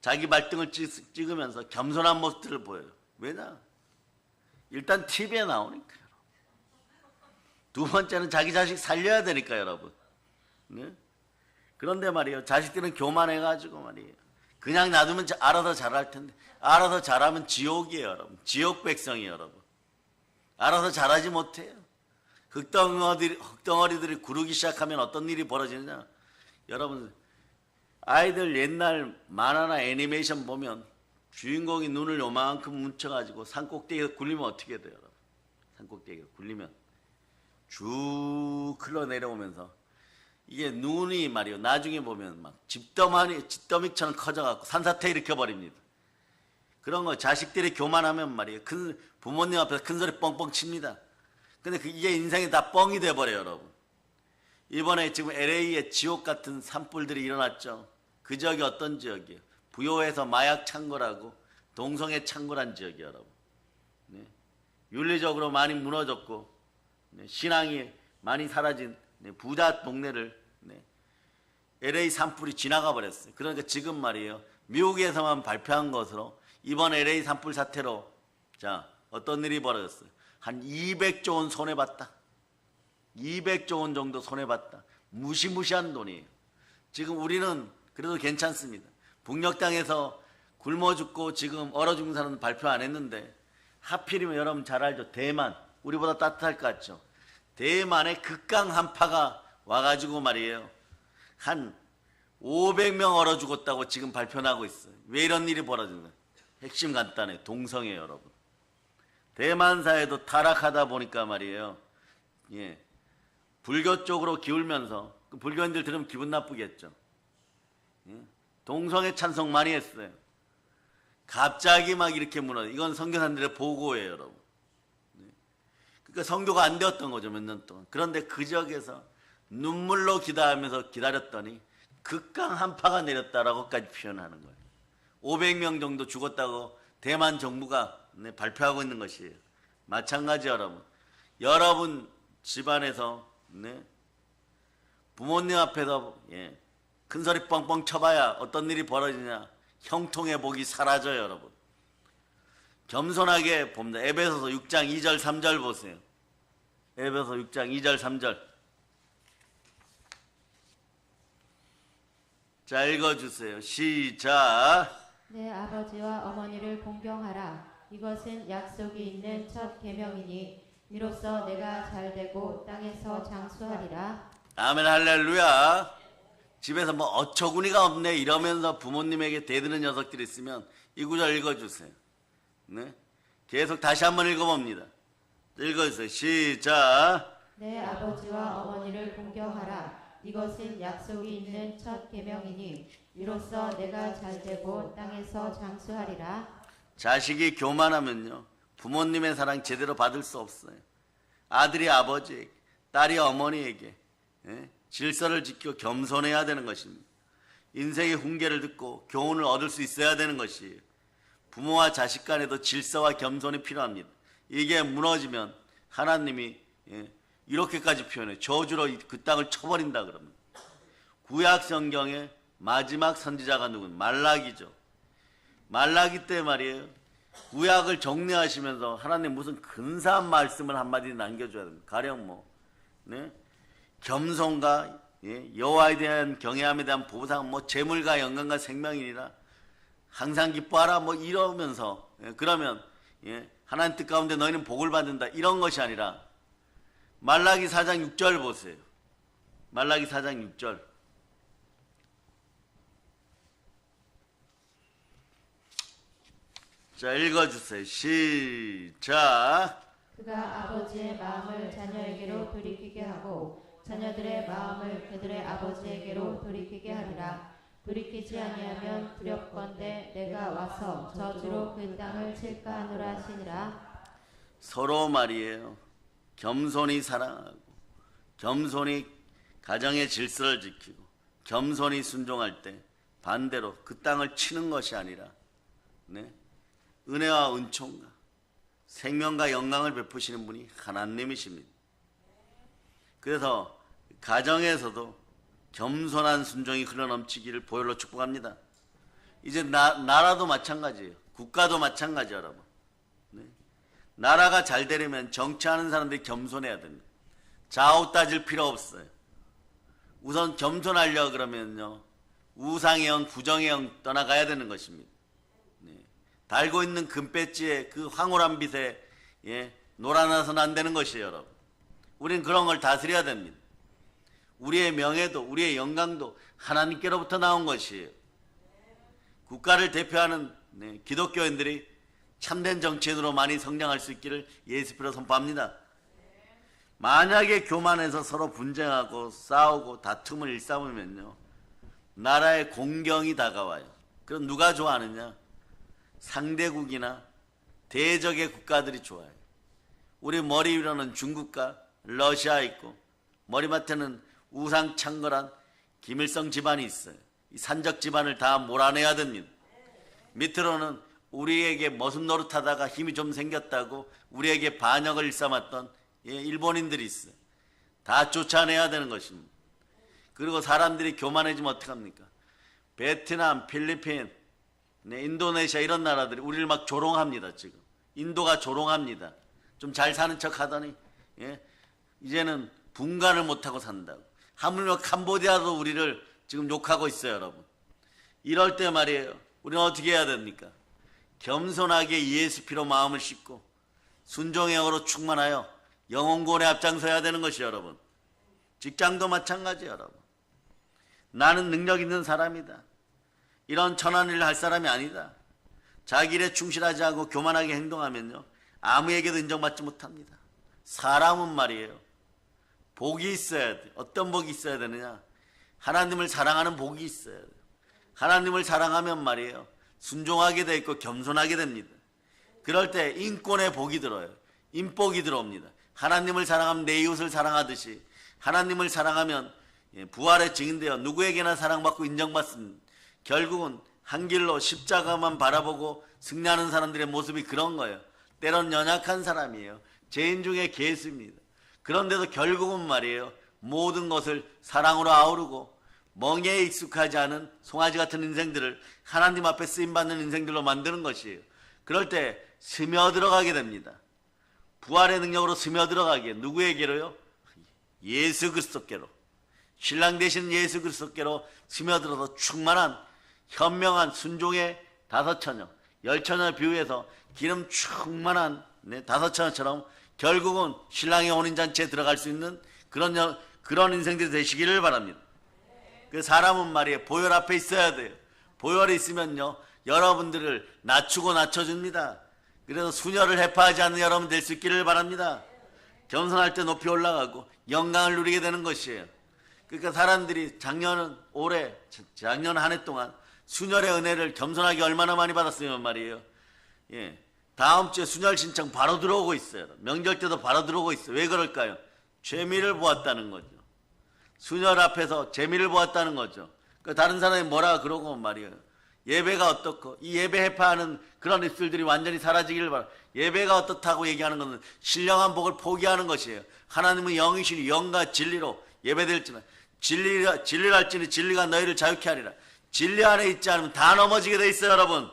자기 발등을 찍으면서 겸손한 모습들을 보여요. 왜냐? 일단 TV에 나오니까요. 두 번째는 자기 자식 살려야 되니까, 여러분. 네? 그런데 말이에요, 자식들은 교만해가지고 말이에요, 그냥 놔두면 알아서 잘할 텐데, 알아서 잘하면 지옥이에요, 여러분. 지옥 백성이에요, 여러분. 알아서 잘하지 못해요. 흙덩어리들이 구르기 시작하면 어떤 일이 벌어지느냐? 여러분, 아이들 옛날 만화나 애니메이션 보면 주인공이 눈을 요만큼 뭉쳐가지고 산 꼭대기에서 굴리면 어떻게 돼요, 여러분? 산꼭대기가 굴리면 쭉 흘러내려오면서 이게 눈이 말이요 나중에 보면 막 집더미처럼 커져갖고 산사태 일으켜버립니다. 그런 거 자식들이 교만하면 말이에요 큰 부모님 앞에서 큰 소리 뻥뻥 칩니다. 근데 이게 인생이 다 뻥이 돼버려요 여러분. 이번에 지금 LA에 지옥 같은 산불들이 일어났죠. 그 지역이 어떤 지역이에요? 부여에서 마약 창고라고 동성애 창고란 지역이에요 여러분. 네. 윤리적으로 많이 무너졌고 네. 신앙이 많이 사라진 네. 부자 동네를 네. LA 산불이 지나가 버렸어요. 그러니까 지금 말이에요 미국에서만 발표한 것으로 이번 LA 산불 사태로 자 어떤 일이 벌어졌어요. 한 200조 원 손해봤다. 200조 원 정도 손해봤다. 무시무시한 돈이에요. 지금 우리는 그래도 괜찮습니다. 북녘 땅에서 굶어 죽고 지금 얼어 죽는 사람은 발표 안 했는데 하필이면 여러분 잘 알죠. 대만 우리보다 따뜻할 것 같죠. 대만에 극강 한파가 와가지고 말이에요 한 500명 얼어 죽었다고 지금 발표 나고 있어요. 왜 이런 일이 벌어지는 핵심 간단해. 동성애 여러분. 대만사회도 타락하다 보니까 말이에요 예 불교 쪽으로 기울면서 그 불교인들 들으면 기분 나쁘겠죠. 예? 동성애 찬송 많이 했어요. 갑자기 막 이렇게 무너져. 이건 선교사님들의 보고예요 여러분. 예? 그러니까 선교가 안 되었던 거죠 몇 년 동안. 그런데 그 지역에서 눈물로 기도하면서 기다렸더니 극강 한파가 내렸다라고까지 표현하는 거예요. 500명 정도 죽었다고 대만 정부가 네, 발표하고 있는 것이에요. 마찬가지 여러분. 여러분 집안에서 네, 부모님 앞에서 예, 큰 소리 뻥뻥 쳐봐야 어떤 일이 벌어지냐. 형통의 복이 사라져요 여러분. 겸손하게 봅니다. 에베소서 6장 2절 3절 보세요. 에베소서 6장 2절 3절. 자 읽어주세요. 시작. 내 아버지와 어머니를 공경하라. 이것은 약속이 있는 첫 계명이니 이로써 내가 잘되고 땅에서 장수하리라. 아멘 할렐루야. 집에서 뭐 어처구니가 없네 이러면서 부모님에게 대드는 녀석들이 있으면 이 구절 읽어주세요. 네? 계속 다시 한번 읽어봅니다. 읽어주세요. 시작. 내 아버지와 어머니를 공경하라. 이것은 약속이 있는 첫 계명이니 이로써 내가 잘되고 땅에서 장수하리라. 자식이 교만하면요 부모님의 사랑 제대로 받을 수 없어요. 아들이 아버지에게, 딸이 어머니에게 예? 질서를 지키고 겸손해야 되는 것입니다. 인생의 훈계를 듣고 교훈을 얻을 수 있어야 되는 것이에요. 부모와 자식 간에도 질서와 겸손이 필요합니다. 이게 무너지면 하나님이 예? 이렇게까지 표현해요. 저주로 그 땅을 쳐버린다 그럽니다. 구약 성경의 마지막 선지자가 누구냐? 말라기죠. 말라기 때 말이에요. 구약을 정리하시면서 하나님 무슨 근사한 말씀을 한마디 남겨줘야 됩니다. 가령 뭐 네? 겸손과 예? 여호와에 대한 경외함에 대한 보상, 뭐 재물과 영광과 생명이니라 항상 기뻐하라 뭐 이러면서 예? 그러면 예? 하나님 뜻 가운데 너희는 복을 받는다 이런 것이 아니라 말라기 4장 6절 보세요. 말라기 4장 6절. 자 읽어주세요. 시작. 그가 아버지의 마음을 자녀에게로 돌이키게 하고 자녀들의 마음을 그들의 아버지에게로 돌이키게 하리라. 돌이키지 아니하면 두렵건대 내가 와서 저주로 그 땅을 칠까 하노라 하시니라. 서로 말이에요. 겸손히 사랑하고 겸손히 가정의 질서를 지키고 겸손히 순종할 때 반대로 그 땅을 치는 것이 아니라 네? 은혜와 은총과 생명과 영광을 베푸시는 분이 하나님이십니다. 그래서 가정에서도 겸손한 순종이 흘러넘치기를 보혈로 축복합니다. 이제 나라도 마찬가지예요. 국가도 마찬가지 여러분. 네? 나라가 잘 되려면 정치하는 사람들이 겸손해야 됩니다. 좌우 따질 필요 없어요. 우선 겸손하려고 그러면요 우상의 영, 부정의 영 떠나가야 되는 것입니다. 네. 달고 있는 금배지에 그 황홀한 빛에 예, 놀아나서는 안 되는 것이에요 여러분. 우리는 그런 걸 다스려야 됩니다. 우리의 명예도 우리의 영광도 하나님께로부터 나온 것이에요. 국가를 대표하는 네, 기독교인들이 참된 정치인으로 많이 성장할 수 있기를 예수님으로 선포합니다. 만약에 교만해서 서로 분쟁하고 싸우고 다툼을 일삼으면요, 나라에 공경이 다가와요. 그럼 누가 좋아하느냐? 상대국이나 대적의 국가들이 좋아해요. 우리 머리 위로는 중국과 러시아 있고 머리맡에는 우상창궐한 김일성 집안이 있어요. 이 산적 집안을 다 몰아내야 됩니다. 밑으로는 우리에게 머슴 노릇하다가 힘이 좀 생겼다고 우리에게 반역을 일삼았던 일본인들이 있어요. 다 쫓아내야 되는 것입니다. 그리고 사람들이 교만해지면 어떡합니까? 베트남, 필리핀, 인도네시아 이런 나라들이 우리를 막 조롱합니다. 지금 인도가 조롱합니다. 좀 잘 사는 척 하더니 이제는 분간을 못하고 산다고. 하물며 캄보디아도 우리를 지금 욕하고 있어요. 여러분, 이럴 때 말이에요, 우리는 어떻게 해야 됩니까? 겸손하게 예수 피로 마음을 씻고 순종의 영으로 충만하여 영혼구원에 앞장서야 되는 것이 여러분. 직장도 마찬가지예요. 여러분, 나는 능력 있는 사람이다, 이런 천한 일을 할 사람이 아니다, 자기 일에 충실하지 않고 교만하게 행동하면요, 아무에게도 인정받지 못합니다. 사람은 말이에요, 복이 있어야 돼. 어떤 복이 있어야 되느냐? 하나님을 사랑하는 복이 있어야 돼요. 하나님을 사랑하면 말이에요, 순종하게 돼 있고 겸손하게 됩니다. 그럴 때 인권의 복이 들어요. 인복이 들어옵니다. 하나님을 사랑하면 내 이웃을 사랑하듯이 하나님을 사랑하면 부활의 증인되어 누구에게나 사랑받고 인정받습니다. 결국은 한 길로 십자가만 바라보고 승리하는 사람들의 모습이 그런 거예요. 때론 연약한 사람이에요. 죄인 중에 괴수입니다. 그런데도 결국은 말이에요, 모든 것을 사랑으로 아우르고 멍에에 익숙하지 않은 송아지 같은 인생들을 하나님 앞에 쓰임받는 인생들로 만드는 것이에요. 그럴 때 스며들어가게 됩니다. 부활의 능력으로 스며들어가게. 누구에게로요? 예수 그리스도께로. 신랑 되신 예수 그리스도께로 스며들어서 충만한 현명한 순종의 다섯 처녀, 열 처녀 비유해서 기름 충만한 다섯 처녀처럼 결국은 신랑의 혼인잔치에 들어갈 수 있는 그런 인생들이 되시기를 바랍니다. 그 사람은 말이에요, 보혈 앞에 있어야 돼요. 보혈이 있으면요, 여러분들을 낮추고 낮춰줍니다. 그래서 수녀를 해파하지 않는 여러분 될 수 있기를 바랍니다. 겸손할 때 높이 올라가고 영광을 누리게 되는 것이에요. 그러니까 사람들이 작년 한 해 동안 수녀의 은혜를 겸손하게 얼마나 많이 받았으면 말이에요, 다음 주에 수녀 신청 바로 들어오고 있어요. 명절 때도 바로 들어오고 있어요. 왜 그럴까요? 재미를 보았다는 거죠. 수녀 앞에서 재미를 보았다는 거죠. 그러니까 다른 사람이 뭐라 그러고 말이에요, 예배가 어떻고, 이 예배 해파하는 그런 입술들이 완전히 사라지기를 바랍니다. 예배가 어떻다고 얘기하는 것은 신령한 복을 포기하는 것이에요. 하나님은 영이시니 영과 진리로 예배될지는 진리를 할지니 진리가 너희를 자유케 하리라. 진리 안에 있지 않으면 다 넘어지게 돼 있어요. 여러분,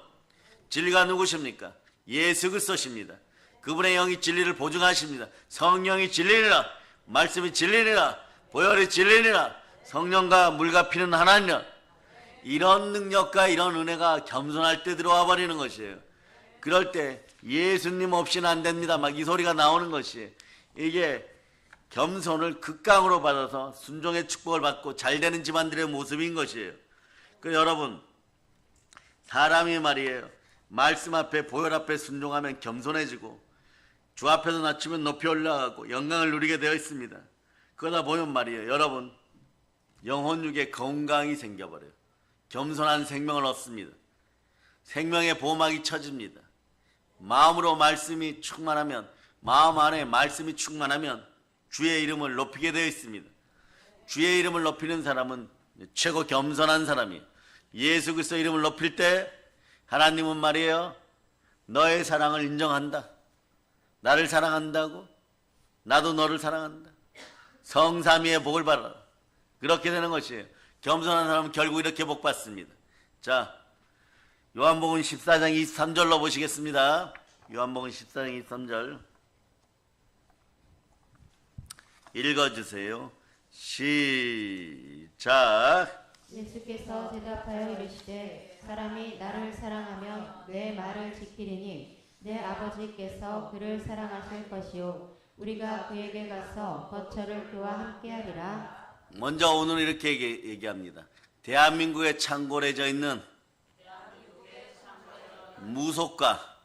진리가 누구십니까? 예수 그리스도십니다. 그분의 영이 진리를 보증하십니다. 성령이 진리니라, 말씀이 진리니라, 보혈이 진리니라, 성령과 물과 피는 하나니라. 이런 능력과 이런 은혜가 겸손할 때 들어와 버리는 것이에요. 그럴 때 예수님 없이는 안 됩니다, 막 이 소리가 나오는 것이에요. 이게 겸손을 극강으로 받아서 순종의 축복을 받고 잘 되는 집안들의 모습인 것이에요. 그 여러분, 사람이 말이에요, 말씀 앞에 보혈 앞에 순종하면 겸손해지고 주 앞에서 낮추면 높이 올라가고 영광을 누리게 되어 있습니다. 그러다 보면 말이에요, 여러분, 영혼육에 건강이 생겨버려요. 겸손한 생명을 얻습니다. 생명의 보호막이 쳐집니다. 마음으로 말씀이 충만하면, 마음 안에 말씀이 충만하면 주의 이름을 높이게 되어 있습니다. 주의 이름을 높이는 사람은 최고 겸손한 사람이에요. 예수 그리스도 이름을 높일 때 하나님은 말이에요, 너의 사랑을 인정한다. 나를 사랑한다고? 나도 너를 사랑한다. 성삼위의 복을 받아라. 그렇게 되는 것이에요. 겸손한 사람은 결국 이렇게 복 받습니다. 자, 요한복음 14장 23절로 보시겠습니다. 요한복음 14장 23절 읽어주세요. 시작. 예수께서 대답하여 이르시되 사람이 나를 사랑하면 내 말을 지키리니 내 아버지께서 그를 사랑하실 것이요 우리가 그에게 가서 거처를 그와 함께하리라. 먼저 오늘 이렇게 얘기합니다. 대한민국에 창궐해져 있는 무속과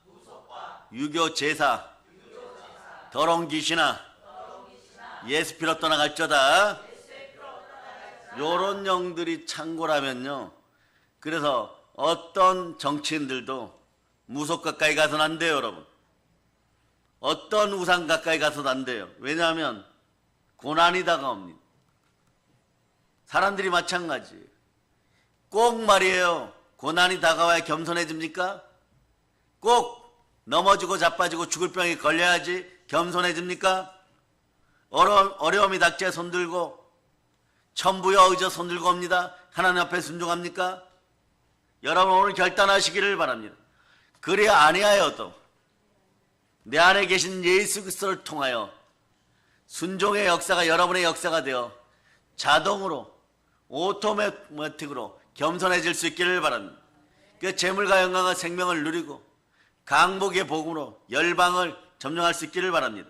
유교 제사, 더러운 귀신아, 예수 피로 떠나갈쩌다. 요런 영들이 창고라면요. 그래서 어떤 정치인들도 무속 가까이 가서는 안 돼요, 여러분. 어떤 우상 가까이 가서도 안 돼요. 왜냐하면 고난이 다가옵니다. 사람들이 마찬가지예요. 꼭 말이에요. 고난이 다가와야 겸손해집니까? 꼭 넘어지고 자빠지고 죽을 병에 걸려야지 겸손해집니까? 어려움이 닥쳐 손들고 천부여 의저 손들고 옵니다. 하나님 앞에 순종합니까? 여러분 오늘 결단하시기를 바랍니다. 그리 아니하여도 내 안에 계신 예수 그리스도를 통하여 순종의 역사가 여러분의 역사가 되어 자동으로 오토매틱으로 겸손해질 수 있기를 바랍니다. 그 재물과 영광과 생명을 누리고 강복의 복음으로 열방을 점령할 수 있기를 바랍니다.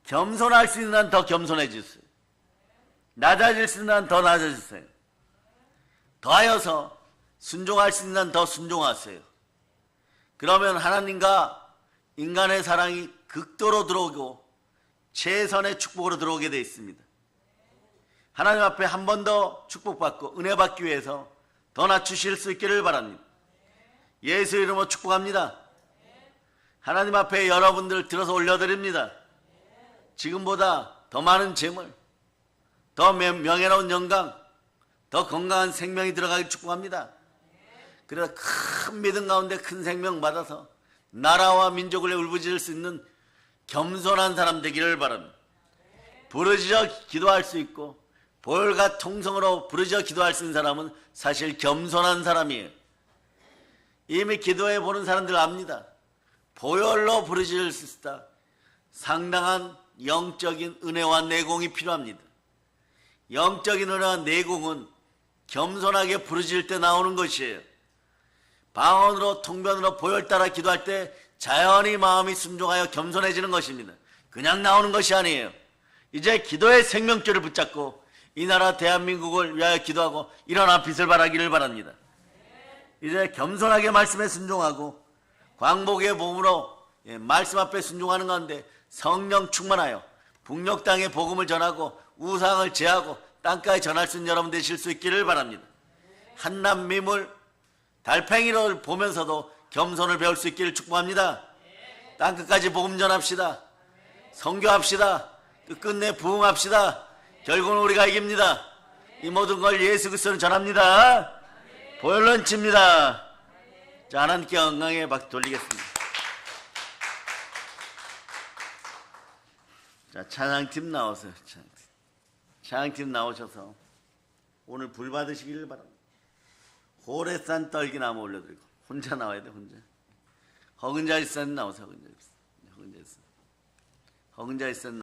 겸손할 수 있는 한 더 겸손해지세요. 낮아질 수 있는 한 더 낮아지세요. 더하여서 순종할 수 있는 한 더 순종하세요. 그러면 하나님과 인간의 사랑이 극도로 들어오고 최선의 축복으로 들어오게 되어 있습니다. 하나님 앞에 한 번 더 축복받고 은혜 받기 위해서 더 낮추실 수 있기를 바랍니다. 예수 이름으로 축복합니다. 하나님 앞에 여러분들 들어서 올려드립니다. 지금보다 더 많은 재물, 더 명예로운 영광, 더 건강한 생명이 들어가길 축복합니다. 그래서 큰 믿음 가운데 큰 생명 받아서 나라와 민족을 울부짖을 수 있는 겸손한 사람 되기를 바랍니다. 부르짖어 기도할 수 있고 보혈과 통성으로 부르짖어 기도할 수 있는 사람은 사실 겸손한 사람이에요. 이미 기도해 보는 사람들 압니다. 보혈로 부르짖을 수 있다. 상당한 영적인 은혜와 내공이 필요합니다. 영적인 은혜와 내공은 겸손하게 부르짖을 때 나오는 것이에요. 방언으로 통변으로 보혈 따라 기도할 때 자연히 마음이 순종하여 겸손해지는 것입니다. 그냥 나오는 것이 아니에요. 이제 기도의 생명줄을 붙잡고 이 나라 대한민국을 위하여 기도하고 일어나 빛을 발하기를 바랍니다. 이제 겸손하게 말씀에 순종하고 광복의 몸으로 말씀 앞에 순종하는 가운데 성령 충만하여 북녘 땅에 복음을 전하고 우상을 제하고 땅까지 전할 수 있는 여러분 되실 수 있기를 바랍니다. 한남 미물 달팽이를 보면서도 겸손을 배울 수 있기를 축복합니다. 땅끝까지 복음 전합시다. 선교합시다. 끝내 부흥합시다. 결국은 우리가 이깁니다. 이 모든 걸 예수 그리스도는 전합니다. 보혈로 칩니다. 자, 하나님께 영광의 박수 돌리겠습니다. 자, 찬양팀 나오세요. 찬양팀 나오셔서 오늘 불 받으시기를 바랍니다. 호레산 떨기나무 올려드리고 혼자 나와야 돼. 혼자. 허근자일산 나오세요. 허근자일산.